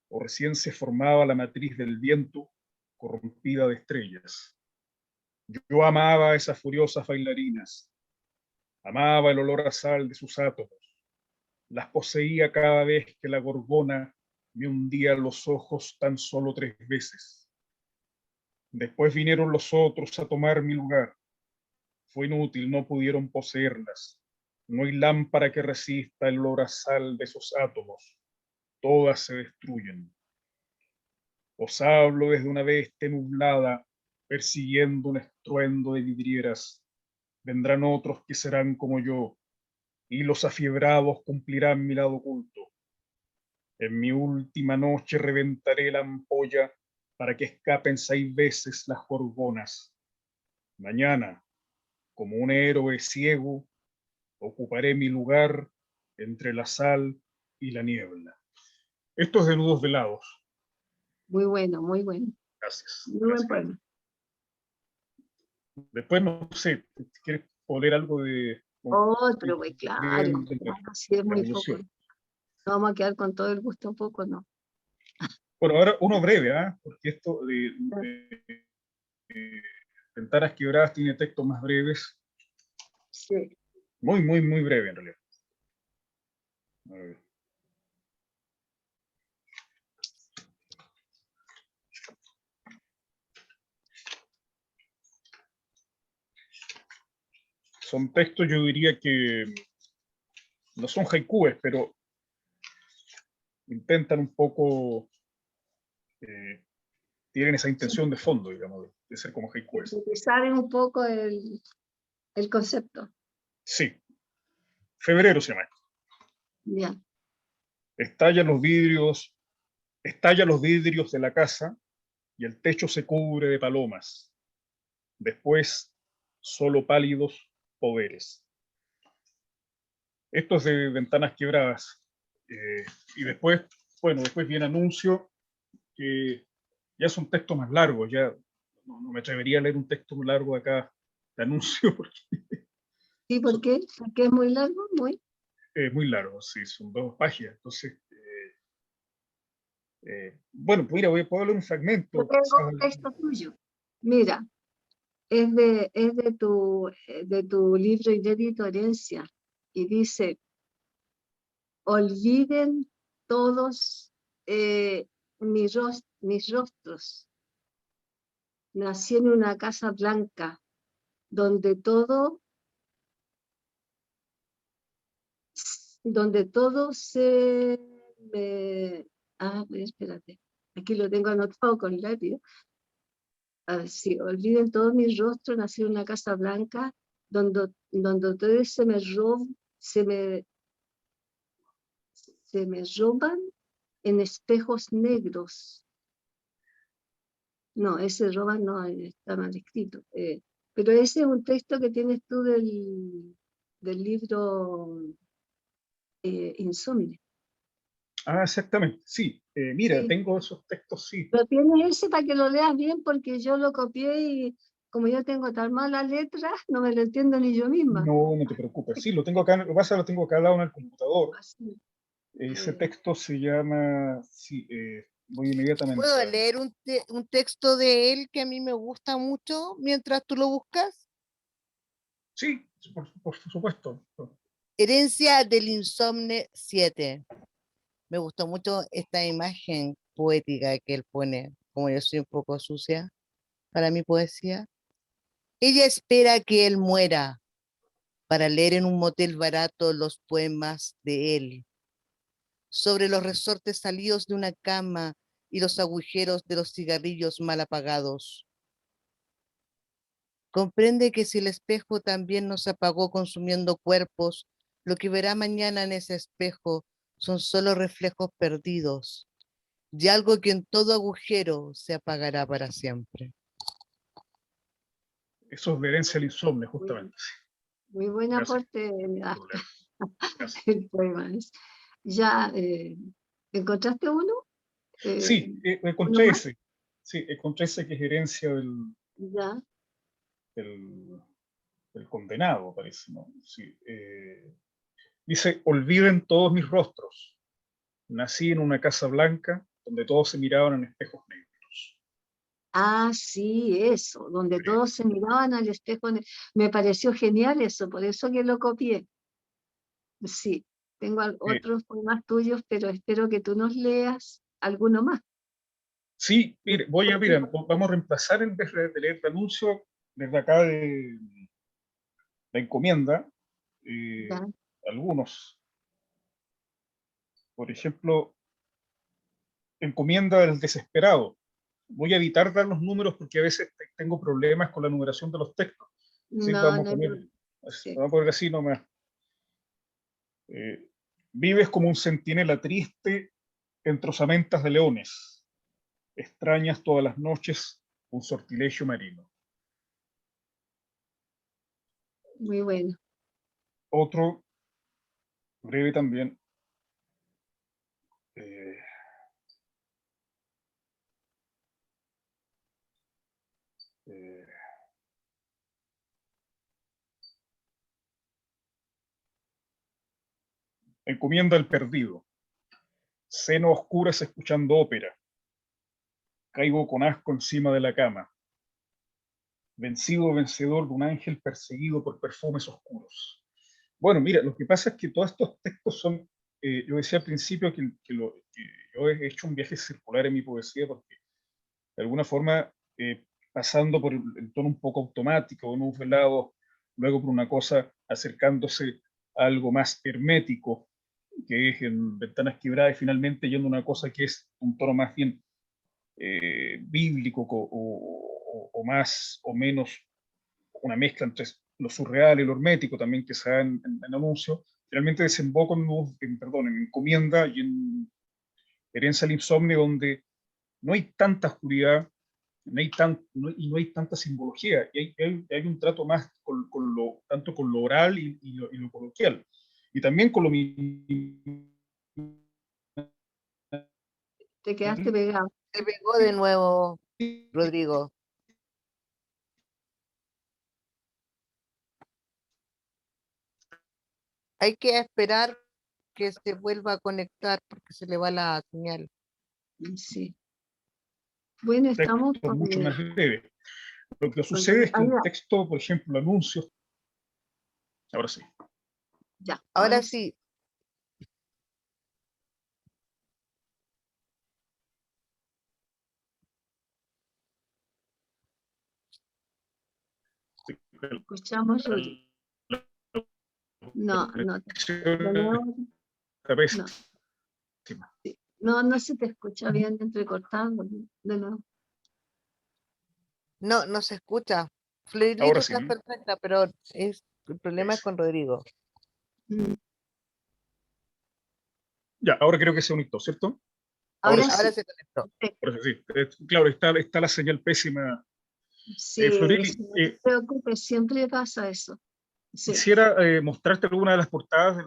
o recién se formaba la matriz del viento, corrompida de estrellas. Yo amaba a esas furiosas bailarinas. Amaba el olor a sal de sus átomos. Las poseía cada vez que la gorgona me hundía los ojos tan solo 3 veces. Después vinieron los otros a tomar mi lugar. Fue inútil, no pudieron poseerlas. No hay lámpara que resista el olor a sal de esos átomos. Todas se destruyen. Os hablo desde una bestia nublada, persiguiendo un estruendo de vidrieras. Vendrán otros que serán como yo, y los afiebrados cumplirán mi lado oculto. En mi última noche reventaré la ampolla para que escapen 6 veces las gorgonas. Mañana, como un héroe ciego, ocuparé mi lugar entre la sal y la niebla. Esto es de Nudos Velados.
Muy bueno, muy bueno.
Gracias.
Muy buen
Gracias.
poema.
Después, no sé, ¿quieres poner algo de...
Otro, pues claro. Así es
La
muy poco.
evolución?
Vamos a quedar con todo el gusto un poco, ¿no?
Bueno, ahora uno breve, porque esto de Ventanas Quebradas tiene textos más breves,
Sí.
muy, muy, muy breve en realidad. A ver. Son textos, yo diría que no son haikus, pero intentan un poco, tienen esa intención de fondo, digamos, de ser como haikus.
Saben un poco el concepto.
Sí, Febrero se llama esto.
Ya.
Estalla los vidrios de la casa y el techo se cubre de palomas. Después, solo pálidos poderes. Esto es de Ventanas Quebradas. Y después, bueno, después viene Anuncio, que ya es un texto más largo, ya no me atrevería a leer un texto muy largo acá de Anuncio, porque
¿Sí? ¿Por qué? Porque es muy largo, muy.
es muy largo, sí, son 2 páginas. Entonces, bueno, mira, puedo leer un
Yo
fragmento.
tengo un texto tuyo. Mira, es de tu libro inédito Herencia. Y dice, olviden todos mis rostros. Nací en una casa blanca donde todo se me... A ver, espérate. Aquí lo tengo anotado con lápiz. Sí, olviden todos mis rostros, nací en una casa blanca donde todo se me roban en espejos negros. No, ese roban no está mal escrito. Pero ese es un texto que tienes tú del libro Insomnio.
Exactamente, sí. Mira,
Sí.
tengo esos textos, sí.
Pero tienes ese para que lo leas bien porque yo lo copié y como yo tengo tan malas letras, no me lo entiendo ni yo misma.
No te preocupes. Sí, lo tengo acá, lo que pasa es que lo tengo acá al lado en el computador.
Así.
Ese texto se llama, sí, voy inmediatamente.
¿Puedo leer un texto de él que a mí me gusta mucho mientras tú lo buscas?
Sí, por supuesto.
Herencia del Insomne 7. Me gustó mucho esta imagen poética que él pone, como yo soy un poco sucia para mi poesía. Ella espera que él muera, para leer en un motel barato los poemas de él, sobre los resortes salidos de una cama y los agujeros de los cigarrillos mal apagados. Comprende que si el espejo también nos apagó consumiendo cuerpos, lo que verá mañana en ese espejo son solo reflejos perdidos y algo que en todo agujero se apagará para siempre.
Eso es de Herencia al Insomnio,
Muy,
justamente.
muy buen
Gracias
aporte,
por leer. Gracias.
el poema. Ya, ¿encontraste uno?
Sí,
¿Uno
encontré
más?
ese. Sí, encontré ese que es Herencia
Ya.
del, del condenado, parece, ¿no? Sí, dice, olviden todos mis rostros. Nací en una casa blanca donde todos se miraban en espejos negros.
Ah, sí, eso, donde todos se miraban al espejo. Me pareció genial eso, por eso que lo copié. Sí, tengo otros poemas tuyos, pero espero que tú nos leas alguno más.
Sí, mire, vamos a reemplazar en vez de leer el anuncio desde acá de la encomienda,
Ya.
algunos. Por ejemplo, encomienda del desesperado. Voy a evitar dar los números porque a veces tengo problemas con la numeración de los textos. Sí,
No, no hay problema. Sí.
vamos a poner así nomás. Eh, Vives como un centinela triste entre osamentas de leones. Extrañas todas las noches un sortilegio marino.
Muy bueno.
Otro, breve también. eh, eh, Encomienda al perdido. Seno a oscuras escuchando ópera. Caigo con asco encima de la cama. Vencido vencedor de un ángel perseguido por perfumes oscuros. Bueno, mira, lo que pasa es que todos estos textos son, yo decía al principio que yo he hecho un viaje circular en mi poesía porque de alguna forma, pasando por el tono un poco automático, en un velado, luego por una cosa acercándose a algo más hermético, que es en Ventanas Quebradas, y finalmente yendo a una cosa que es un tono más bien bíblico o más o menos una mezcla entre lo surreal y lo hermético también que se da en anuncio, finalmente desemboca en encomienda y en Herencia al Insomnio, donde no hay tanta oscuridad, y no hay tanta simbología, y hay un trato más tanto con lo oral y lo coloquial, y también con lo
Te quedaste pegado.
Se pegó de nuevo, Rodrigo. Hay que esperar que se vuelva a conectar porque se le va la señal.
Sí. Bueno, estamos
texto
con
mucho más breve. Lo que
con
sucede es que
ahí
un
va.
texto, por ejemplo, anuncios, ahora sí,
Ya,
Ahora
ahora sí.
sí,
Escuchamos, Ruri. No, no, de nuevo, no. Sí. No, no se te escucha bien entrecortado. De nuevo.
no se escucha. Florito
ahora sí,
está perfecta, pero el problema es con Rodrigo.
Mm.
ya, ahora creo que se conectó, ¿cierto?
Ahora
Ahora
sí.
se conectó.
Ahora sí, claro, está la señal pésima.
Sí,
Florili,
sí, no te preocupes, siempre pasa eso. Sí,
quisiera mostrarte alguna de las portadas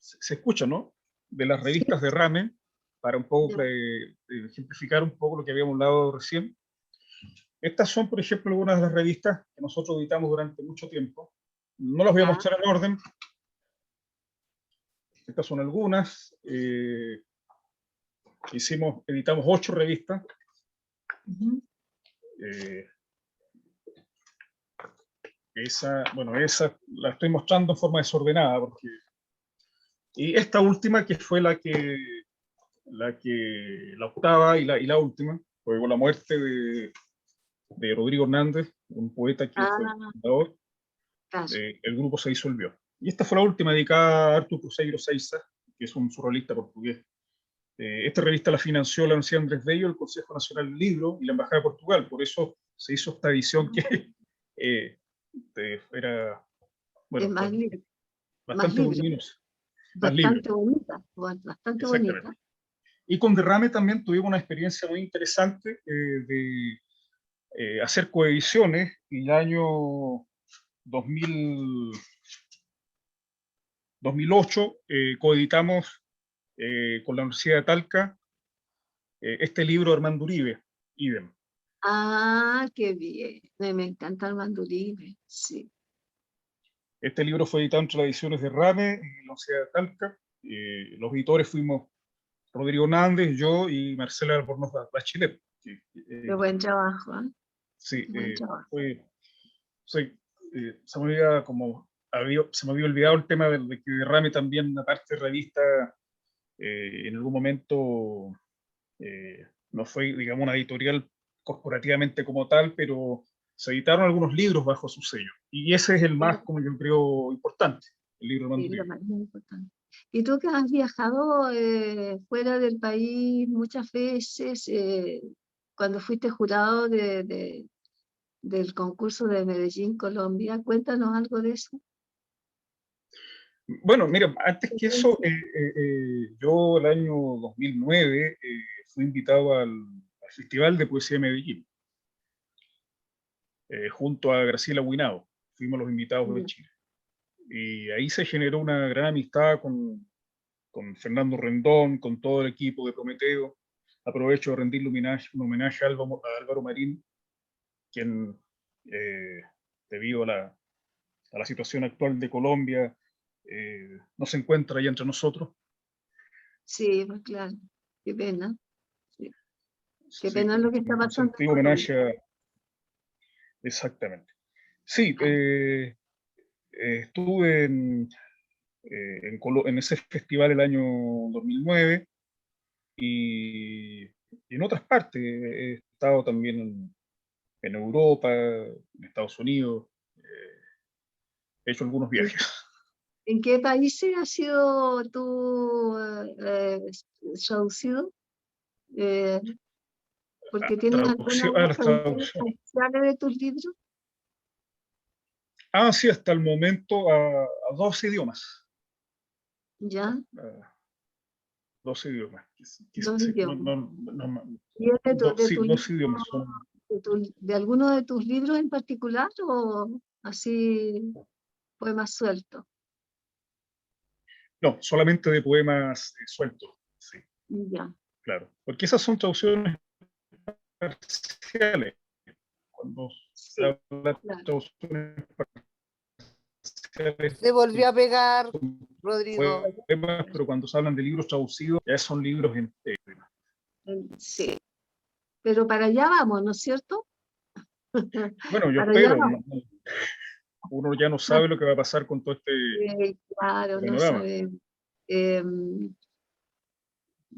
se escucha, ¿no? De las
sí,
revistas de Rame, para un poco
ya.
ejemplificar un poco lo que habíamos hablado recién. Estas son, por ejemplo, algunas de las revistas que nosotros editamos durante mucho tiempo. No las voy a
Ya.
mostrar en orden. Estas son algunas. Editamos 8 revistas.
Ujú.
Eh, esa la estoy mostrando en forma desordenada. Y esta última, que fue la octava y la última, fue con la muerte de Rodrigo Hernández, un poeta que fue
Ah,
fundador.
claro.
el grupo se disolvió. Y esta fue la última, dedicada a Artur Cruzeiro Seiza, que es un surrealista portugués. Esta revista la financió la Universidad Andrés Bello, el Consejo Nacional del Libro y la Embajada de Portugal. Por eso se hizo esta edición que era,
Es
bueno,
más libre, más
bastante
libre,
voluminosa, más libre.
bastante bonita, bastante
Exactamente.
bonita.
Y con Derrame también tuvimos una experiencia muy interesante de hacer coediciones, y el año 2000, 2008 coeditamos con la Universidad de Talca este libro de Armando Uribe, Idem.
Ah, qué bien. Me encanta el mandolín, sí.
Este libro fue editado entre las ediciones de Rame y la Universidad de Talca. Los editores fuimos Rodrigo Nández, yo y Marcela Albornoz Bachelet.
Qué buen trabajo, ¿eh?
Sí,
Buen trabajo.
se me había olvidado el tema de que Derrame también, aparte de revista, en algún momento no fue, digamos, una editorial corporativamente como tal, pero se editaron algunos libros bajo su sello. Y ese es el más, como yo creo, importante, el libro de
Sí,
Armando
lo
Uribe.
más importante. ¿Y tú que has viajado fuera del país muchas veces, cuando fuiste jurado del concurso de Medellín, Colombia, cuéntanos algo de eso?
Bueno, mira, antes que eso, yo el año 2009 fui invitado al Festival de Poesía de Medellín, junto a Graciela Huinao. Fuimos los invitados de
Ya.
Chile. Y ahí se generó una gran amistad con Fernando Rendón, con todo el equipo de Prometeo. Aprovecho de rendirle un homenaje a Álvaro Marín, quien, eh, debido a la situación actual de Colombia, no se encuentra ahí entre nosotros.
Sí, pues claro, qué pena. Sí. Qué
Sí,
pena lo que está
un
pasando en
sentido
Colombia.
homenaje exactamente. Sí,
Claro.
estuve en ese festival el año 2009 y en otras partes. He estado también en Europa, en Estados Unidos, he hecho algunos
¿En,
viajes.
en qué países has sido tú traducido? Eh, porque tienes algunas
Las
ediciones
traducciones.
especiales de tus libros.
Sí, hasta el momento a 2 idiomas.
Ya,
A 2 idiomas.
dos
Sí,
idiomas. ¿Y es de
sí,
tu libro,
2 idiomas son.
de alguno de tus libros en particular o así poemas sueltos?
No, solamente de poemas sueltos. Sí,
Ya,
claro. Porque esas son traducciones parciales. Cuando se
sí,
habla de
claro.
traducciones parciales,
Se volvió a pegar,
son
Rodrigo.
poemas, pero cuando se hablan de libros traducidos, ya son libros enteros.
Sí, pero para allá vamos, ¿no es cierto?
Bueno, yo
Para allá
espero.
vamos.
Uno ya no sabe lo que va a pasar con todo este
Claro, no
panorama.
sabemos. Em,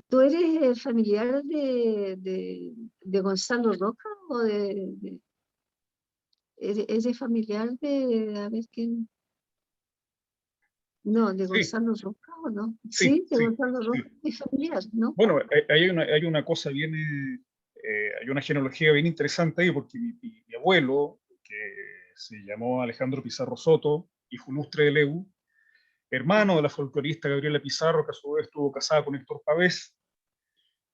¿Tú eres familiar de Gonzalo Roca o eres familiar de, a ver quién, no, de
Sí,
Gonzalo Roca o no?
sí,
Sí, de
sí,
Gonzalo
sí.
Roca es familiar, ¿no?
Bueno, hay una cosa bien, hay una genealogía bien interesante ahí, porque mi abuelo, que se llamó Alejandro Pizarro Soto, hijo ilustre de Leu, hermano de la folclorista Gabriela Pizarro, que a su vez estuvo casada con Héctor Pavés,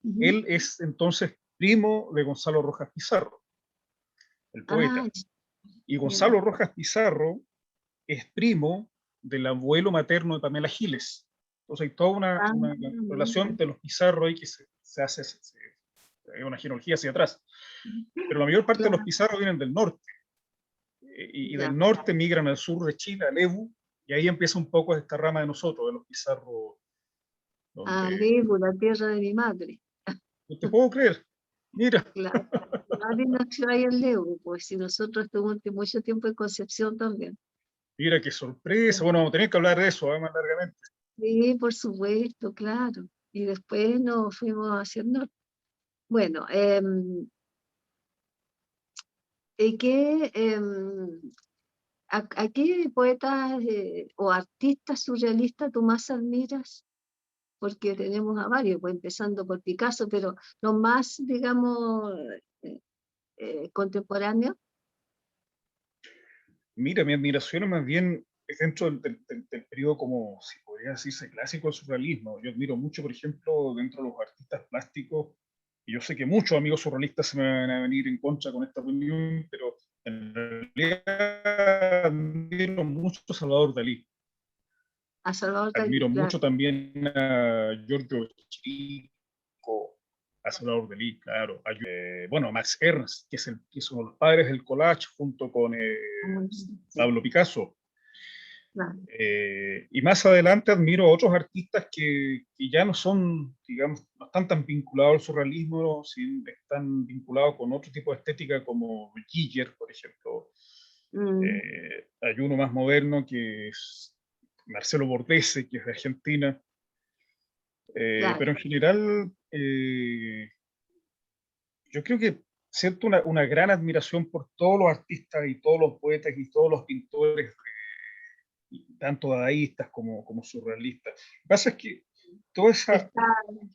Ujú.
él es entonces primo de Gonzalo Rojas Pizarro, el
Ah,
poeta. Y
ya.
Gonzalo Rojas Pizarro es primo del abuelo materno de Pamela Giles. Entonces hay toda
Ah,
una
mira.
relación de los Pizarro ahí que se hace, hay una genealogía hacia atrás. Pero la mayor parte de los
Claro,
Pizarro vienen del norte, y
ya.
del norte migran al sur de Chile, al Ebu, y ahí empieza un poco esta rama de nosotros, de los Pizarro,
Ah,
donde,
Lebu, la tierra de mi madre.
no te puedo creer, mira,
Claro. Mi madre nació ahí en Lebu, pues si nosotros estuvimos mucho tiempo en Concepción también.
mira qué sorpresa. Bueno, vamos a tener que hablar de eso más largamente.
Sí, por supuesto, claro. Y después nos fuimos hacia el norte. Bueno, ¿y qué, ¿A qué poetas o artistas surrealistas tú más admiras? Porque tenemos a varios, pues empezando por Picasso, pero los más, digamos, contemporáneos.
Mira, mi admiración es más bien es dentro del periodo, como si podría decirse, clásico del surrealismo. Yo admiro mucho, por ejemplo, dentro de los artistas plásticos, y yo sé que muchos amigos surrealistas se me van a venir en contra con esta opinión, pero en realidad admiro mucho a Salvador Dalí.
A Salvador Dalí,
Admiro
claro.
mucho también a Giorgio Chirico, a Salvador Dalí, claro. Bueno, a Max Ernst, que es uno de los padres del collage, junto con
Sí,
Pablo Picasso.
claro.
Y más adelante admiro a otros artistas que ya no son, digamos, no están tan vinculados al surrealismo, sino están vinculados con otro tipo de estética como Giger, por ejemplo.
Mm,
Hay uno más moderno que es Marcelo Bordese, que es de Argentina.
claro.
Pero en general, yo creo que siento una gran admiración por todos los artistas y todos los poetas y todos los pintores, tanto dadaístas como surrealistas. Lo que pasa es que toda esa,
Está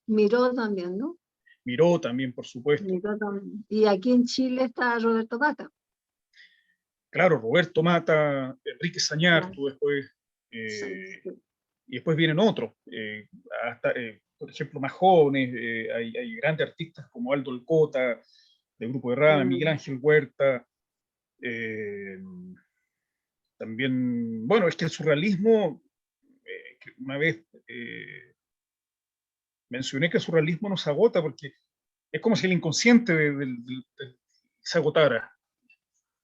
Miró también, ¿no?
Miró también, por supuesto,
Miró también. Y aquí en Chile está Roberto Mata.
claro, Roberto Mata, Enrique
Claro.
Sañartu después,
Sí,
y después vienen otros, hasta, por ejemplo, más jóvenes, hay grandes artistas como Aldo Alcota, de Grupo de Rada, Miguel
mm,
Ángel Huerta, eh, también, bueno, es que el surrealismo, que una vez mencioné que el surrealismo no se agota porque es como si el inconsciente se agotara.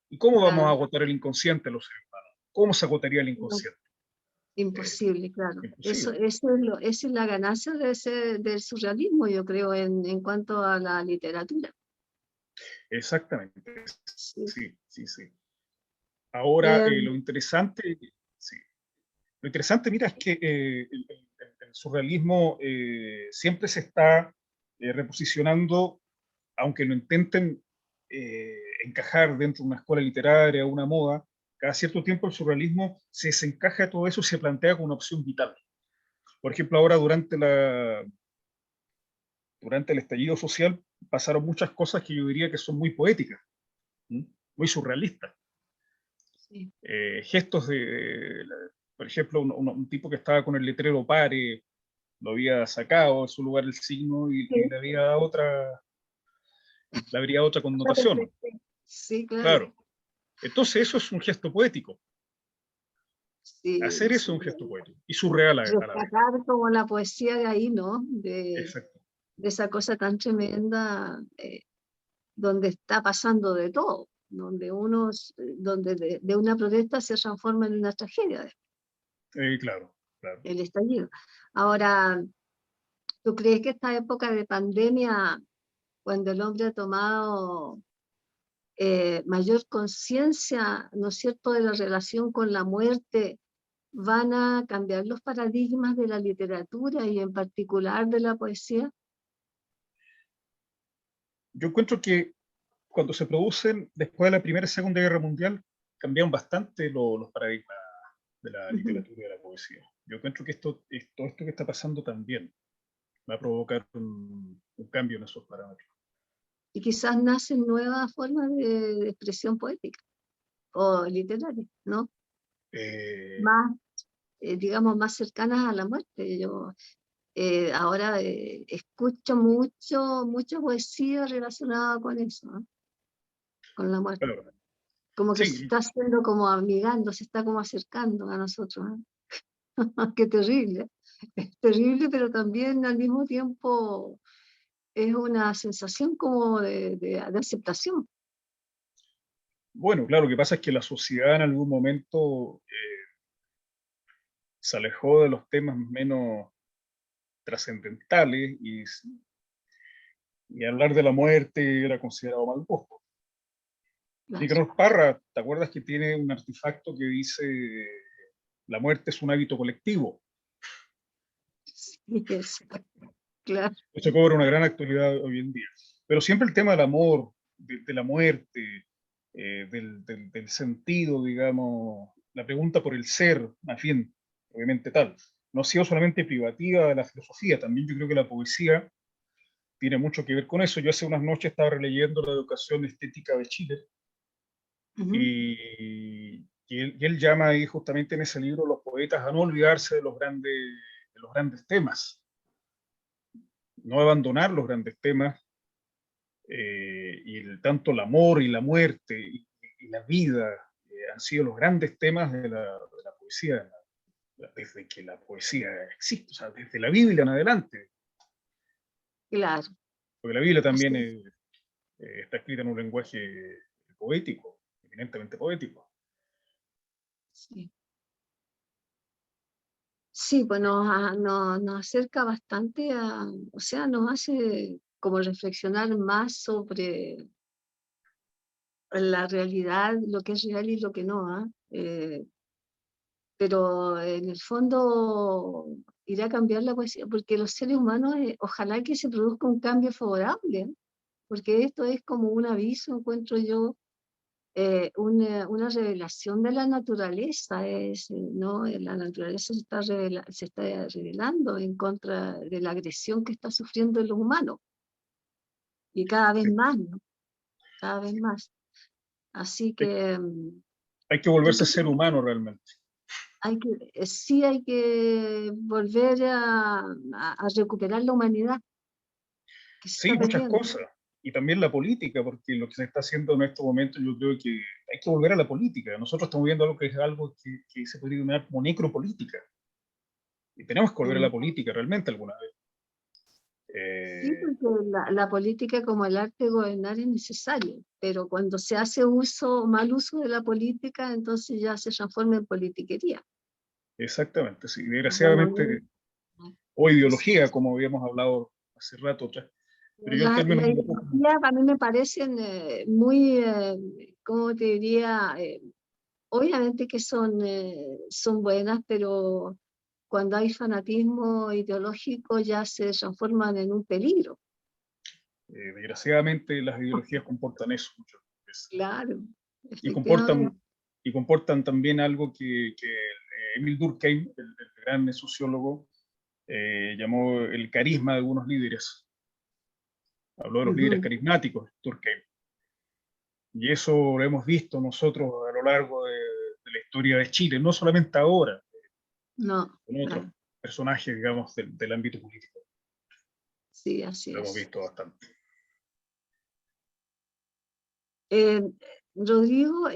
¿Y cómo vamos a
claro.
agotar el inconsciente los seres humanos? ¿Cómo se agotaría el
No,
inconsciente? Eh,
imposible, claro.
Imposible.
Esa es la ganancia del surrealismo, yo creo, en cuanto a la literatura.
Exactamente.
Sí.
Sí, sí, sí. Ahora,
Eh,
lo interesante, sí, lo interesante, mira, es que el surrealismo siempre se está reposicionando, aunque lo intenten encajar dentro de una escuela literaria o una moda, cada cierto tiempo el surrealismo se desencaja de todo eso y se plantea como una opción vital. Por ejemplo, ahora durante el estallido social pasaron muchas cosas que yo diría que son muy poéticas, ¿m? Muy surrealistas.
sí.
Gestos por ejemplo, un tipo que estaba con el letrero pare, lo había sacado de su lugar el signo y
Sí,
le habría otra
la
connotación.
perspectiva. Sí, claro.
Claro. Entonces eso es un gesto poético.
Sí,
Hacer eso
sí.
es un gesto poético y surreal a la vez.
Rescatar como la poesía de ahí, ¿no?
Exacto.
De esa cosa tan tremenda, donde está pasando de todo, donde donde de una protesta se transforma en una tragedia,
Claro, claro.
el estallido. Ahora, ¿tú crees que esta época de pandemia, cuando el hombre ha tomado mayor conciencia, ¿no es cierto?, de la relación con la muerte, van a cambiar los paradigmas de la literatura y en particular de la poesía?
Yo encuentro que cuando se producen después de la Primera y Segunda Guerra Mundial, cambiaron bastante los paradigmas de la
Ujú.
literatura y de la poesía. Yo encuentro que todo esto que está pasando también va a provocar un cambio en esos parámetros.
Y quizás nacen nuevas formas de expresión poética o literaria, ¿no?
Eh,
Más, digamos, más cercanas a la muerte. Yo ahora escucho mucha poesía relacionada con eso, ¿no? Con la muerte.
claro,
Como que se
sí,
está haciendo como amigando, se está como acercando a nosotros, ¿no? Qué terrible. Es terrible, pero también al mismo tiempo es una sensación como de aceptación.
bueno, claro, lo que pasa es que la sociedad en algún momento se alejó de los temas menos trascendentales y hablar de la muerte era considerado mal gusto.
Claro.
Nicanor Parra, ¿te acuerdas que tiene un artefacto que dice la muerte es un hábito colectivo?
Sí, claro.
Esto cobra una gran actualidad hoy en día. Pero siempre el tema del amor, de la muerte, del sentido, digamos, la pregunta por el ser, más bien, obviamente tal. No ha sido solamente privativa de la filosofía, también yo creo que la poesía tiene mucho que ver con eso. Yo hace unas noches estaba releyendo La educación estética de Chile, y él llama ahí justamente en ese libro los poetas a no olvidarse de los grandes temas, no abandonar los grandes temas, tanto el amor y la muerte y la vida han sido los grandes temas de la poesía, desde que la poesía existe, o sea, desde la Biblia en adelante,
Claro,
porque la Biblia
así
también
es.
está escrita en un lenguaje poético, eminentemente poético.
Sí. Sí, pues nos acerca bastante o sea, nos hace como reflexionar más sobre la realidad, lo que es real y lo que no, ¿ah? Pero en el fondo irá a cambiar la poesía, porque los seres humanos, ojalá que se produzca un cambio favorable, ¿eh? Porque esto es como un aviso, encuentro yo, una revelación de la naturaleza, ¿no? La naturaleza se está revelando en contra de la agresión que está sufriendo los humanos, y cada vez
Sí.
más, ¿no? Cada vez más. Así
Hay,
que
hay que
¿tú
volverse
qué
ser humano realmente.
sí hay que volver a recuperar la humanidad que se
Sí,
está
muchas
perdiendo?
cosas. Y también la política, porque lo que se está haciendo en estos momentos, yo creo que hay que volver a la política. Nosotros estamos viendo algo que es algo que se puede denominar como necropolítica. Y tenemos que volver a
Mm.
la política realmente alguna vez.
Sí,
Eh,
porque la política como el arte de gobernar es necesario, pero cuando se hace mal uso de la política, entonces ya se transforma en politiquería.
Exactamente, sí.
Bueno,
Desgraciadamente, o ideología, como habíamos hablado hace rato atrás. Pero yo en términos
la
un poco como,
ideología a mí me parecen muy, ¿cómo te diría? Obviamente que son buenas, pero cuando hay fanatismo ideológico ya se transforman en un peligro.
desgraciadamente, las ideologías comportan eso muchas veces.
Claro,
Y
efectivamente.
comportan también algo que Emil Durkheim, el gran sociólogo, llamó el carisma de algunos líderes. Habló de los líderes
Ujú.
carismáticos, Durkheim. Y eso lo hemos visto nosotros a lo largo de la historia de Chile, no solamente ahora,
No,
con otros
claro,
personajes, digamos, del ámbito político.
sí, así
Lo hemos
es.
visto bastante.
Eh, Rodrigo,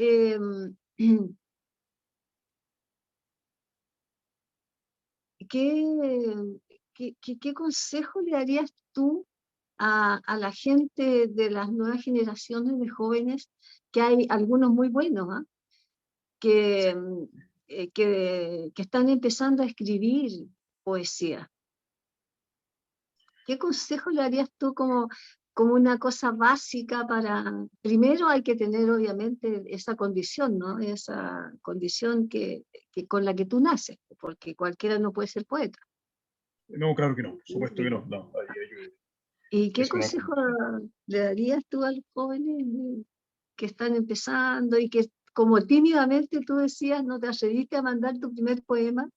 ¿qué, qué consejo le darías tú a la gente de las nuevas generaciones de jóvenes, que hay algunos muy buenos, ¿ah?
Sí.
que, que están empezando a escribir poesía? ¿Qué consejo le darías tú como una cosa básica para, primero hay que tener obviamente esa condición, ¿no? Esa condición con la que tú naces, porque cualquiera no puede ser poeta.
No, claro que no, por supuesto que no. No,
¿Y qué
es una,
consejo le darías tú a los jóvenes que están empezando y que como tímidamente tú decías, no te atreviste a mandar tu primer poema?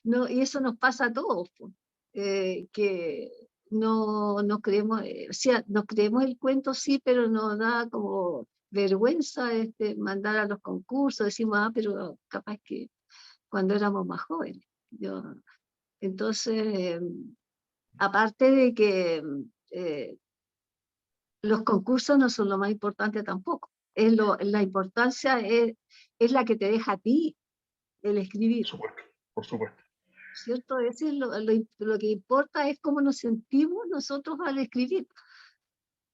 No, y eso nos pasa a todos, po, que no creemos, o sea, nos creemos el cuento, sí, pero nos da como vergüenza mandar a los concursos, decimos, pero capaz que cuando éramos más jóvenes. Entonces, aparte de que los concursos no son lo más importante tampoco, la importancia es la que te deja a ti el
por
escribir.
supuesto, por supuesto.
¿Cierto? Ese es lo que importa es cómo nos sentimos nosotros al escribir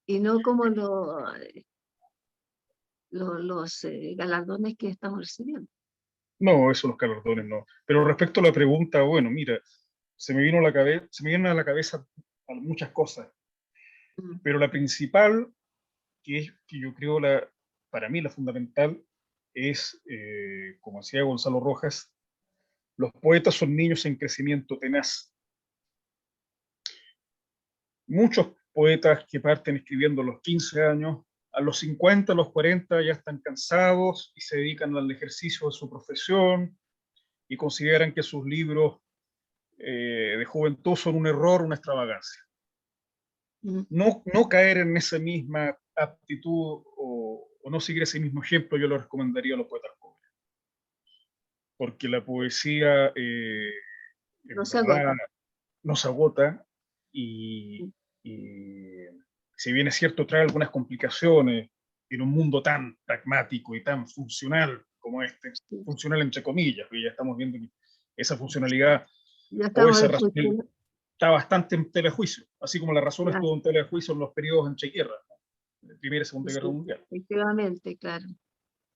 y no como los galardones que estamos recibiendo.
No, eso los galardones no. Pero respecto a la pregunta, bueno, mira, se me vienen a la cabeza muchas cosas,
Mm.
pero la principal, que yo creo para mí la fundamental, es, como decía Gonzalo Rojas, los poetas son niños en crecimiento tenaz. Muchos poetas que parten escribiendo a los 15 años a los 50, a los 40 ya están cansados y se dedican al ejercicio de su profesión y consideran que sus libros de juventud son un error, una extravagancia.
Mm.
No caer en esa misma aptitud o no seguir ese mismo ejemplo, yo lo recomendaría a los poetas jóvenes. Porque la poesía
No
en
se
verdad
agota.
no se agota y si bien es cierto trae algunas complicaciones en un mundo tan pragmático y tan funcional como este,
Sí.
funcional entre comillas, porque ya estamos viendo que esa funcionalidad
Ya
o
estamos
esa
en
razón
función.
está bastante en tela de juicio, así como la razón
Claro,
estuvo en tela de juicio en los periodos entre guerras, ¿no? De Primera y Segunda Guerra
sí,
Mundial.
efectivamente, claro,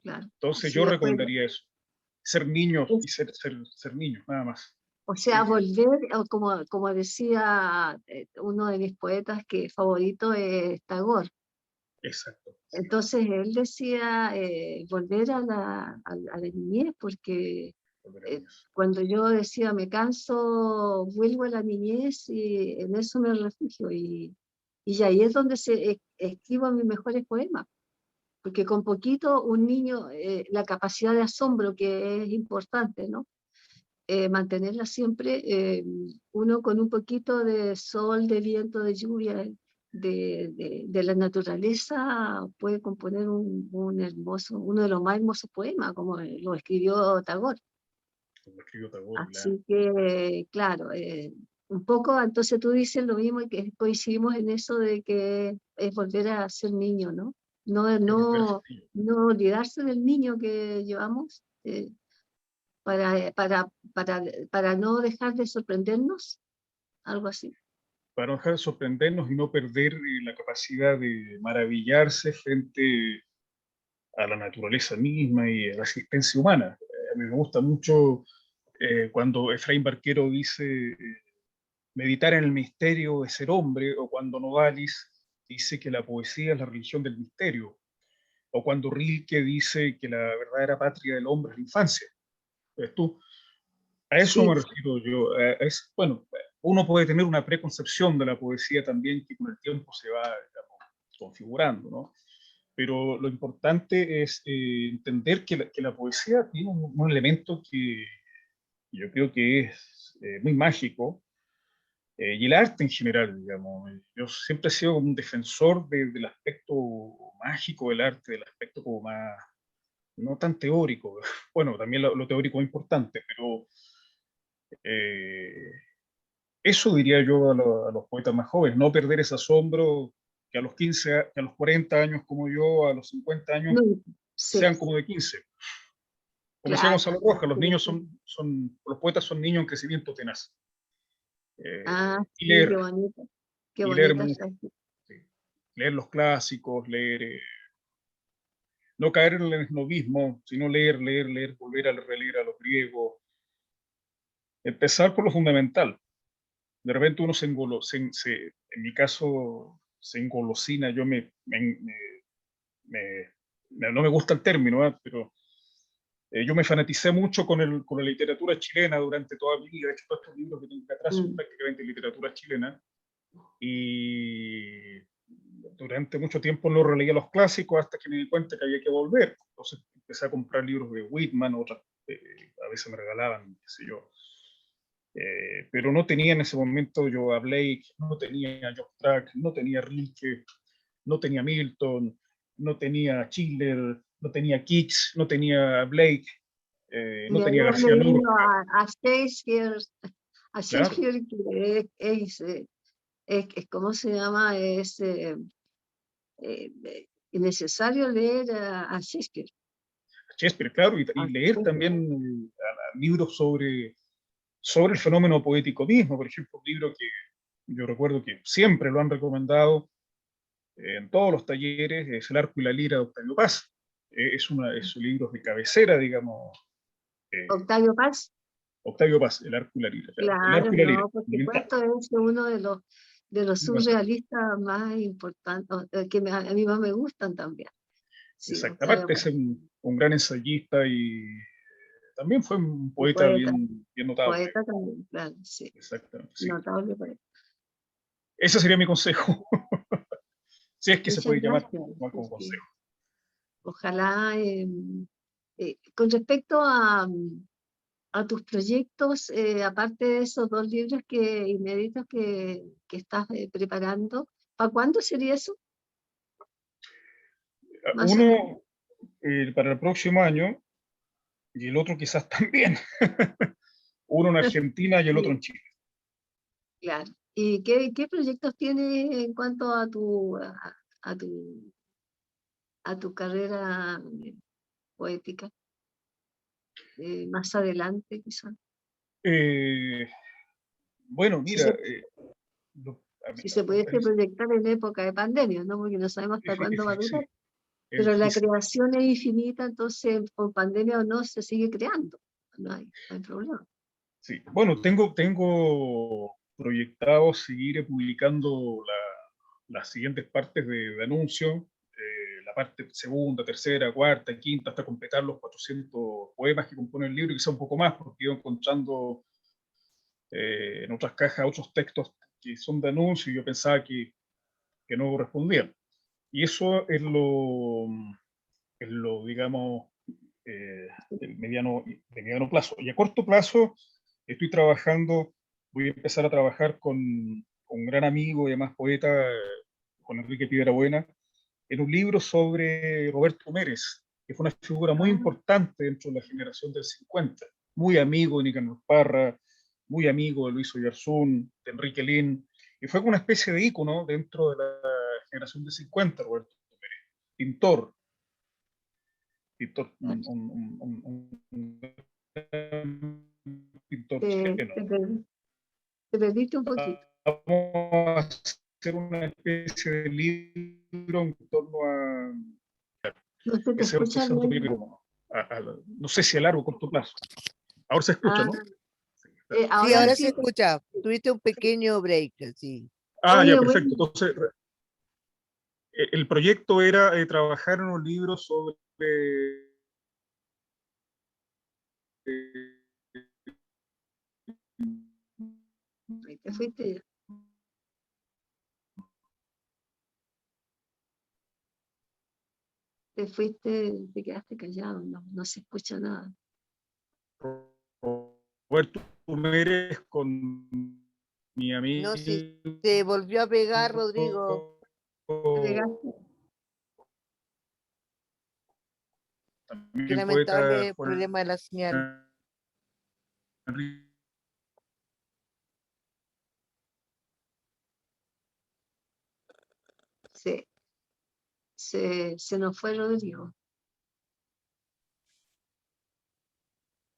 claro.
Entonces
Sí,
yo
después,
recomendaría eso, ser niños y
es-
ser niños, nada más.
o sea, volver, o como decía uno de mis poetas que favorito es Tagore.
Exacto. Sí,
Entonces él decía volver a la niñez, porque
volver a niños.
cuando yo decía me canso, vuelvo a la niñez y en eso me refugio. Y ahí es donde escribo mis mejores poemas, porque con poquito un niño, la capacidad de asombro que es importante, ¿no? Mantenerla siempre, uno con un poquito de sol, de viento, de lluvia, de la naturaleza, puede componer un hermoso, uno de los más hermosos poemas, como lo escribió Tagore.
Como escribió Tagore, claro.
Así que, claro, un poco, entonces tú dices lo mismo y que coincidimos en eso de que es volver a ser niño, ¿no? No,
Es volver a ser
no,
niño.
no olvidarse del niño que llevamos. Para no dejar de sorprendernos, algo así.
Para no dejar de sorprendernos y no perder la capacidad de maravillarse frente a la naturaleza misma y a la existencia humana. A mí me gusta mucho cuando Efraín Barquero dice meditar en el misterio de ser hombre, o cuando Novalis dice que la poesía es la religión del misterio, o cuando Rilke dice que la verdadera patria del hombre es la infancia. ¿Ves tú? A eso
Sí,
me refiero yo. Bueno, uno puede tener una preconcepción de la poesía también que con el tiempo se va, digamos, configurando, ¿no? Pero lo importante es entender que la poesía tiene un elemento que yo creo que es muy mágico, y el arte en general, digamos. Yo siempre he sido un defensor del aspecto mágico del arte, del aspecto como más, no tan teórico. Bueno, también lo teórico es importante, pero eh, eso diría yo a los poetas más jóvenes, no perder ese asombro que a los 15, que a los 40 años como yo, a los 50 años,
no, sí,
sean como de 15. Como decía
claro.
Gonzalo Rojas, los niños los poetas son niños en crecimiento tenaz.
Ah,
Y
sí,
leer,
qué
y leer
bonita
mucho,
frase.
sí. Leer los clásicos, leer, no caer en el esnovismo, sino leer, volver a releer a los griegos, empezar por lo fundamental. De repente uno en mi caso, se engolosina, yo no me gusta el término, ¿eh? Pero yo me fanaticé mucho con la literatura chilena durante toda mi vida. De hecho, todos estos libros que tengo acá atrás son
Mm.
prácticamente literatura chilena. Y durante mucho tiempo no releía los clásicos hasta que me di cuenta que había que volver. Entonces empecé a comprar libros de Whitman, otras, a veces me regalaban, qué sé yo. Pero no tenía en ese momento yo a Blake, no tenía a Jock Track, no tenía a Rilke, no tenía Milton, no tenía Schiller, no tenía Keats, no tenía Blake,
Y
no
ahí
tenía
has
García
leído
Lorca,
a
claro,
Shakespeare, que ¿cómo se llama? Es necesario leer a Shakespeare.
Shakespeare, claro, y
Ah,
leer también libros sobre el fenómeno poético mismo. Por ejemplo, un libro que yo recuerdo que siempre lo han recomendado en todos los talleres, es El arco y la lira de Octavio Paz. Es un libro de cabecera, digamos.
Octavio Paz.
Octavio Paz, El arco y la lira, claro. El
Claro,
arco y la lira,
no, por
me encanta.
supuesto, es uno de los
Me encanta.
surrealistas más importantes, que a mí más me gustan también. Sí,
Exacto.
Octavio
Aparte
Paz,
es un gran ensayista y también fue un
y
poeta bien notable.
poeta también, claro, sí,
Exactamente, sí.
notable poeta.
Ese sería mi consejo. Si es que se
Muchas
puede llamar
gracias.
como
Sí.
consejo.
Ojalá, con respecto a tus proyectos, aparte de esos 2 libros inéditos que estás preparando, ¿para cuándo sería eso? Más o menos.
Uno para el próximo año y el otro quizás también. Uno en Argentina y el otro
Sí,
en Chile.
claro. ¿Y qué proyectos tienes en cuanto a tu, a tu carrera poética? Más adelante, quizás.
Eh, bueno,
Si
mira,
se,
a mí-
si se pudiese
es,
proyectar en época de pandemia, ¿no? Porque no sabemos hasta cuándo va a durar.
sí, es
Pero la
difícil.
creación es infinita, entonces, con pandemia o no, se sigue creando. No hay problema.
Sí. Bueno, tengo proyectado seguir publicando las siguientes partes de anuncio, la parte segunda, tercera, cuarta, quinta, hasta completar los 400 poemas que componen el libro, y quizá un poco más, porque he ido encontrando en otras cajas otros textos que son de anuncio y yo pensaba que no correspondían. Y eso es lo digamos, de mediano plazo. Y a corto plazo estoy trabajando, voy a empezar a trabajar con un gran amigo y además poeta, Juan Enrique Piedrabuena, en un libro sobre Roberto Mérez, que fue una figura muy
Ah,
importante dentro de la generación del 50, muy amigo de Nicanor Parra, muy amigo de Luis Oyarzún, de Enrique Lin, y fue como una especie de ícono dentro de la generación del 50, Roberto Mérez, pintor, un pintor
te,
chileno.
te per- te perdiste un poquito.
Vamos a hacer una especie de libro en torno a
No se te
ese
escucha
segundo
bien.
proyecto, no sé si a largo o corto plazo. Ahora se escucha,
Ah,
¿no? Sí,
Sí,
ahora
ahora se
sí.
escucha. Tuviste un pequeño break, sí.
Ya,
Oye, bueno,
perfecto. Entonces, el proyecto era trabajar en un libro sobre
ahí te fuiste ya. Te fuiste, te quedaste callado, no se escucha nada.
Roberto Mérez con mi
No, si
amigo
se volvió a pegar, Rodrigo.
Te pegaste.
Qué
también poeta
lamentable
Juan
problema de la señal.
Enrique.
Se nos fue Rodrigo.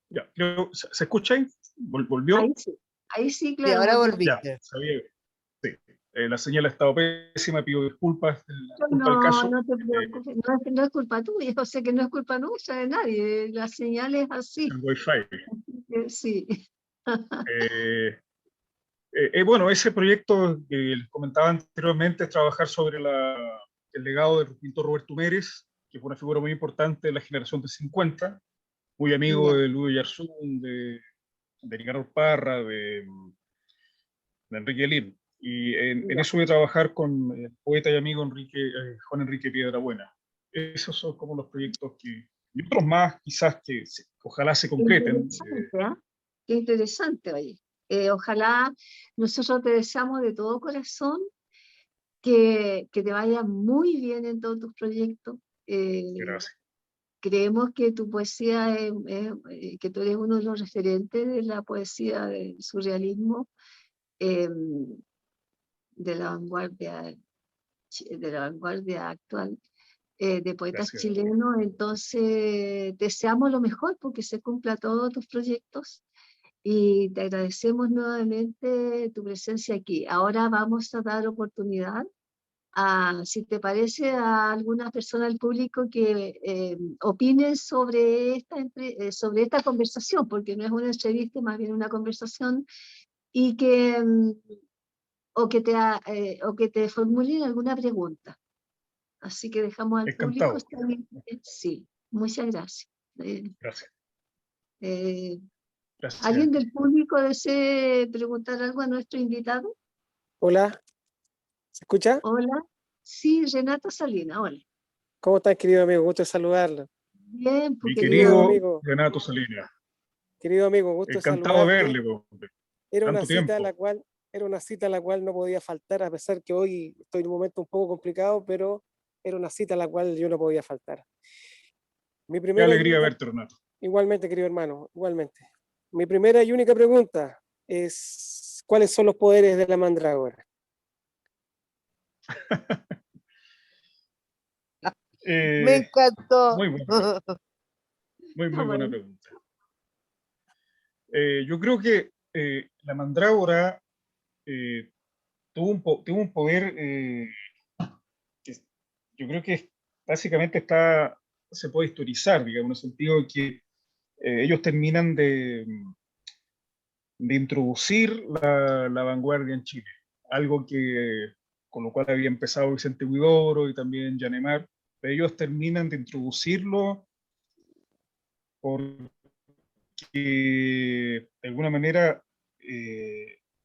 Ya, ¿se escucha ahí? ¿Volvió?
Ahí sí,
Y
claro,
ahora
volvió.
Ya,
volviste.
sabía. Sí. La señal ha estado pésima, pido disculpas.
Pero
Disculpa el caso.
no te preocupes, no es culpa tuya, o sea que no es culpa nuestra de nadie, la señal es así.
El Wi-Fi.
Sí.
Eh, bueno, ese proyecto que les comentaba anteriormente es trabajar sobre el legado del pintor Roberto Mérez, que fue una figura muy importante de la generación de 50, muy amigo
Ya,
de Luis Oyarzún, de Nicanor Parra, de Enrique Lin. Y en
ya.
eso voy a trabajar con el poeta y amigo Juan Enrique Piedrabuena. Esos son como los proyectos y otros más quizás que ojalá se
Qué
concreten.
interesante, ¿ah? Qué interesante, oye. Ojalá nosotros te deseamos de todo corazón que te vaya muy bien en todos tus proyectos.
Gracias.
Creemos que tu poesía, que tú eres uno de los referentes de la poesía del surrealismo, eh, de la vanguardia actual, de poetas
Gracias.
chilenos. Entonces, deseamos lo mejor porque se cumpla todos tus proyectos y te agradecemos nuevamente tu presencia aquí. Ahora vamos a dar oportunidad si te parece, a alguna persona del público que opinen sobre esta conversación, porque no es una entrevista, más bien una conversación, y o que te formulen alguna pregunta. Así que dejamos al público.
Encantado.
Sí, muchas gracias. Eh,
Gracias.
eh,
Gracias.
¿Alguien del público desee preguntar algo a nuestro invitado?
Hola, ¿se escucha?
Hola. Sí, Renato Salinas, hola.
¿Cómo estás, querido amigo? Gusto de saludarlo.
Bien,
Mi
porque
Querido
querido
amigo,
Renato Salinas,
gusto de
encantado de
saludarte.
verle, compadre.
Era una
Tanto
cita a la
tiempo.
cual, era una cita a la cual no podía faltar, a pesar que hoy estoy en un momento un poco complicado, pero era una cita a la cual yo no podía faltar. Mi
Qué
primera y
alegría
única,
verte, Renato.
igualmente, querido hermano, igualmente. Mi primera y única pregunta es, ¿cuáles son los poderes de la mandrágora?
Me
Eh,
encantó.
muy buena pregunta.
está
Muy buena
bueno.
pregunta. Yo creo que la mandrágora tuvo un poder que yo creo que básicamente se puede historizar, digamos, en el sentido de que ellos terminan de introducir la vanguardia en Chile, algo que con lo cual había empezado Vicente Huidobro y también Yanemar. Ellos terminan de introducirlo porque de alguna manera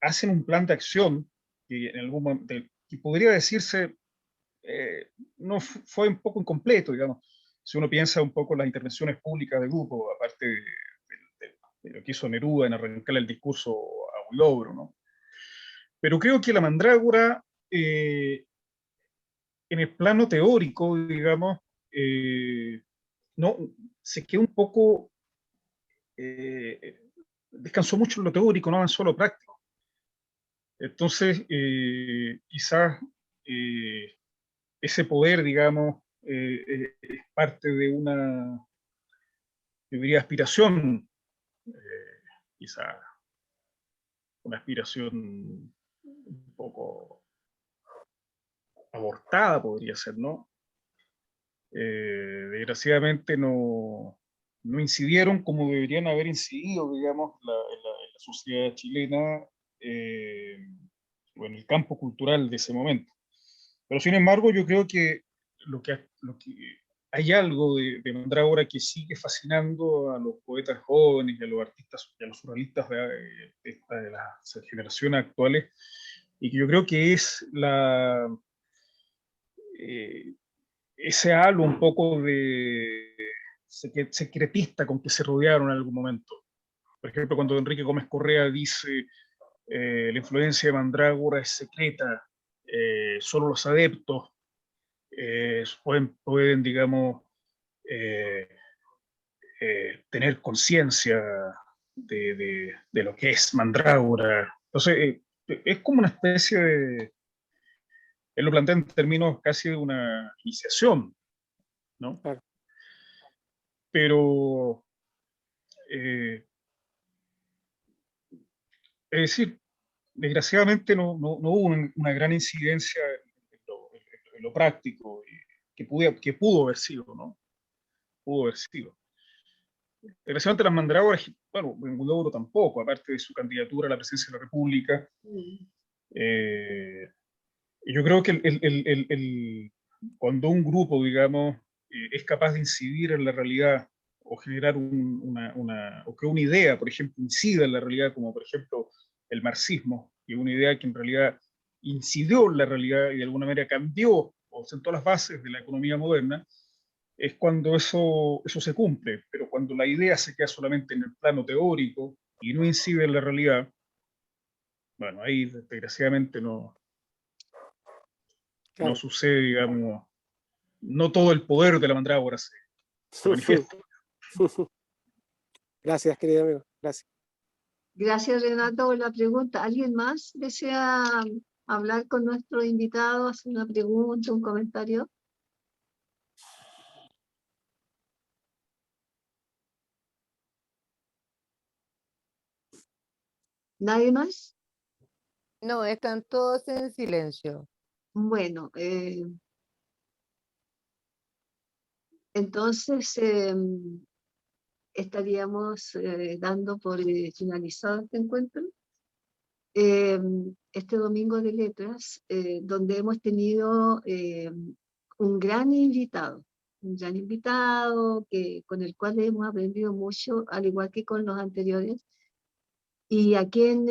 hacen un plan de acción que en algún momento, que podría decirse no fue un poco incompleto, digamos. Si uno piensa un poco en las intervenciones públicas del grupo, aparte de lo que hizo Neruda en arrancar el discurso a Huidobro, ¿no? Pero creo que la mandrágora, en el plano teórico, digamos, no, se quedó un poco, descansó mucho en lo teórico, no avanzó en lo práctico. Entonces, quizás ese poder, digamos, es parte de una, yo diría, aspiración, eh, quizás una aspiración un poco abortada, podría ser, ¿no? Desgraciadamente no incidieron como deberían haber incidido, digamos, en la sociedad chilena o en el campo cultural de ese momento. Pero sin embargo, yo creo que lo que hay algo de Mandrágora que sigue fascinando a los poetas jóvenes y a los artistas y a los surrealistas de las generaciones actuales, y que yo creo que es eh, ese halo un poco de secretista con que se rodearon en algún momento. Por ejemplo, cuando Enrique Gómez Correa dice la influencia de Mandrágora es secreta, solo los adeptos pueden, digamos, eh, tener conciencia de lo que es Mandrágora. Entonces, es como una especie de, él lo plantea en términos casi de una iniciación, ¿no?
Claro.
Pero, eh, es decir, desgraciadamente no hubo una gran incidencia en lo práctico que pudo haber sido, ¿no? Pudo haber sido. Desgraciadamente las mandrágoras, bueno, en Huidobro tampoco, aparte de su candidatura a la presidencia de la República. Y yo creo que cuando un grupo, digamos, es capaz de incidir en la realidad o generar o que una idea, por ejemplo, incida en la realidad, como por ejemplo el marxismo, que es una idea que en realidad incidió en la realidad y de alguna manera cambió o sentó las bases de la economía moderna, es cuando eso se cumple. Pero cuando la idea se queda solamente en el plano teórico y no incide en la realidad, bueno, ahí desgraciadamente no
Claro.
sucede, digamos, no todo el poder de la mandrágora se manifiesta.
Gracias, querido amigo. Gracias.
Gracias, Renato, por la pregunta. ¿Alguien más desea hablar con nuestro invitado, hacer una pregunta, un comentario? ¿Nadie más?
No, están todos en silencio.
Bueno, entonces estaríamos dando por finalizado este encuentro. Este domingo de letras, donde hemos tenido un gran invitado con el cual hemos aprendido mucho, al igual que con los anteriores, Y aquí en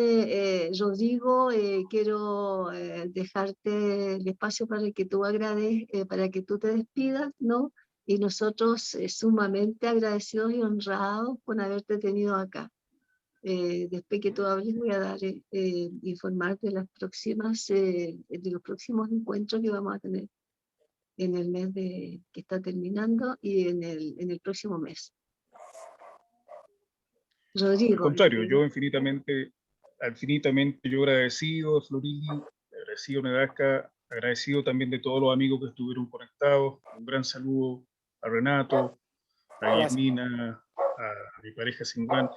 Rodrigo, quiero dejarte el espacio para que tú para que tú te despidas, ¿no? Y nosotros sumamente agradecidos y honrados por haberte tenido acá. Después que tú hables, voy a dar informar de las próximas, de los próximos encuentros que vamos a tener en el mes que está terminando y en el próximo mes.
Al
Rodrigo.
contrario, yo infinitamente yo agradecido, Florili, agradecido Nedasca, agradecido también de todos los amigos que estuvieron conectados. Un gran saludo a Renato, a Guillermina, a mi pareja Singuán.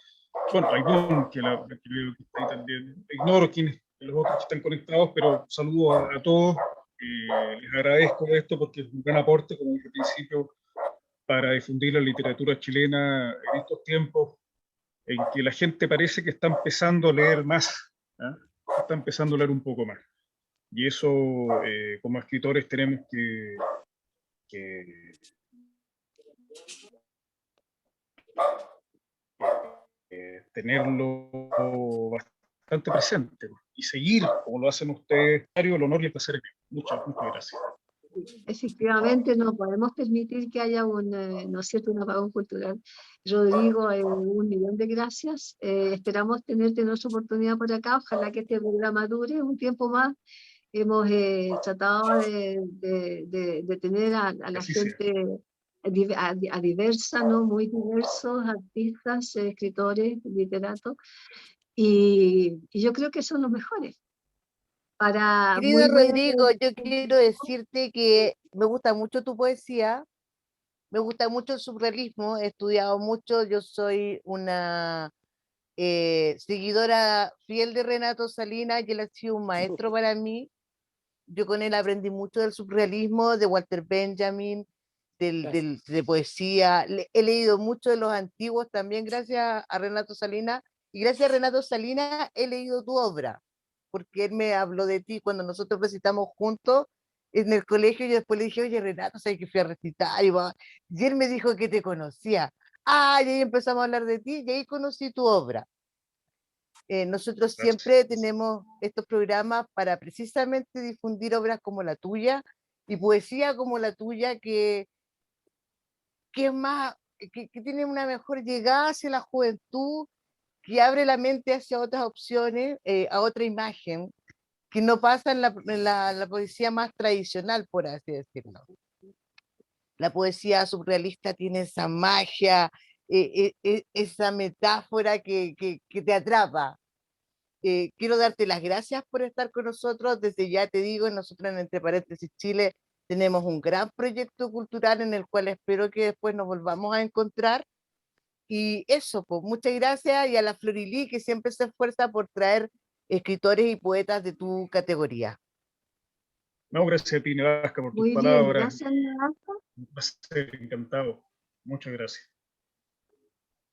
Bueno, a Ivonne, que veo que está ahí también. Ignoro los otros que están conectados, pero saludo a todos. Les agradezco esto porque es un gran aporte, como dije al principio, para difundir la literatura chilena en estos tiempos en que la gente parece que está empezando a leer más, ¿ah? Está empezando a leer un poco más. Y eso, como escritores, tenemos que tenerlo bastante presente y seguir, como lo hacen ustedes, el honor y el placer. Muchas gracias.
Efectivamente, no podemos permitir que haya ¿no es cierto?, un apagón cultural. Rodrigo, 1.000.000 de gracias. Esperamos tenerte en otra oportunidad por acá. Ojalá que este programa dure un tiempo más. Hemos tratado de tener a la
Así
gente diversa, ¿no? Muy diversos, artistas, escritores, literatos. Y yo creo que son los mejores. Para
Querido
muy buena
Rodrigo, yo quiero decirte que me gusta mucho tu poesía, me gusta mucho el surrealismo, he estudiado mucho, yo soy una seguidora fiel de Renato Salinas y él ha sido un maestro para mí. Yo con él aprendí mucho del surrealismo, de Walter Benjamin, de poesía. He leído mucho de los antiguos también gracias a Renato Salinas, y gracias a Renato Salinas he leído tu obra, porque él me habló de ti cuando nosotros recitamos juntos en el colegio, y yo después le dije, oye Renato, ¿sabes que fui a recitar? Y él me dijo que te conocía. Ah, y ahí empezamos a hablar de ti, y ahí conocí tu obra. Nosotros siempre tenemos estos programas para precisamente difundir obras como la tuya y poesía como la tuya, que es más, que tiene una mejor llegada hacia la juventud, que abre la mente hacia otras opciones, a otra imagen, que no pasa en la poesía más tradicional, por así decirlo. La poesía surrealista tiene esa magia, esa metáfora que te atrapa. Quiero darte las gracias por estar con nosotros. Desde ya te digo, nosotros en Entre Paréntesis Chile tenemos un gran proyecto cultural en el cual espero que después nos volvamos a encontrar. Y eso, pues muchas gracias, y a la Florilí, que siempre se esfuerza por traer escritores y poetas de tu categoría.
No, gracias a ti, Nedasca, por tus
Muy bien,
palabras.
gracias, Nedasca.
Un placer, encantado. Muchas gracias.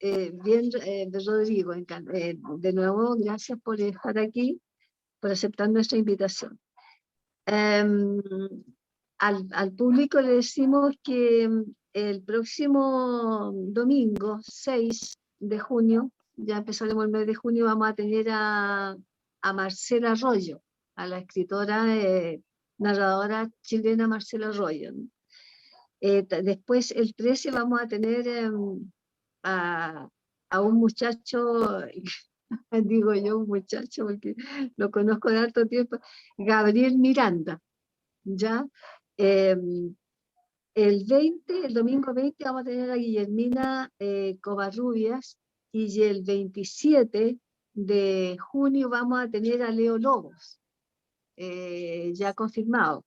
Bien, Rodrigo, de nuevo, gracias por estar aquí, por aceptar nuestra invitación. Al público le decimos que el próximo domingo, 6 de junio, ya empezaremos el mes de junio, vamos a tener a Marcela Arroyo, a la escritora, narradora chilena Marcela Arroyo. Después, el 13, vamos a tener a un muchacho, digo yo un muchacho porque lo conozco de harto tiempo, Gabriel Miranda, ¿ya? El domingo 20 vamos a tener a Guillermina Covarrubias, y el 27 de junio vamos a tener a Leo Lobos, ya confirmado,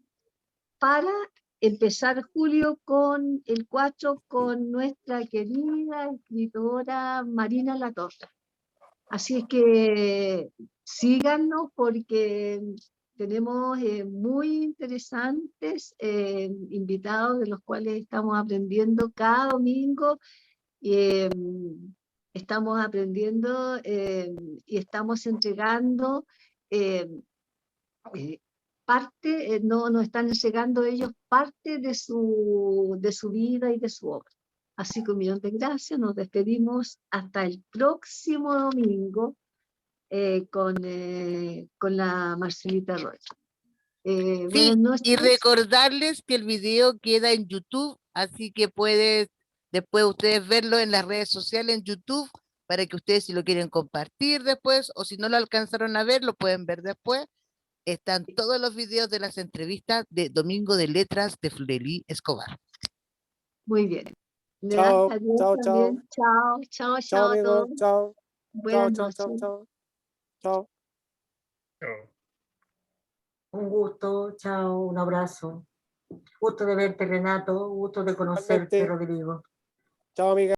para empezar julio con el 4 con nuestra querida escritora Marina Latorre. Así es que síganos porque tenemos muy interesantes invitados de los cuales estamos aprendiendo cada domingo. Estamos aprendiendo y estamos entregando parte, nos están entregando ellos parte de su vida y de su obra. Así que 1.000.000 de gracias, nos despedimos hasta el próximo domingo. con la Marcelita Rocha.
Sí,
Buenas
y
noches.
recordarles que el video queda en YouTube, así que después ustedes verlo en las redes sociales en YouTube, para que ustedes si lo quieren compartir después, o si no lo alcanzaron a ver, lo pueden ver después. Están todos los videos de las entrevistas de Domingo de Letras de Florelí Escobar.
Muy bien. Le
Chao,
das adiós
chao,
también. Chao, chao,
Chao,
chao a
amigos.
todos.
Chao.
Buenas
Chao, chao,
noches.
chao, chao.
Chao.
Un gusto, chao, un abrazo. Gusto de verte, Renato, gusto de conocerte,
Igualmente.
Rodrigo.
Chao, amiga.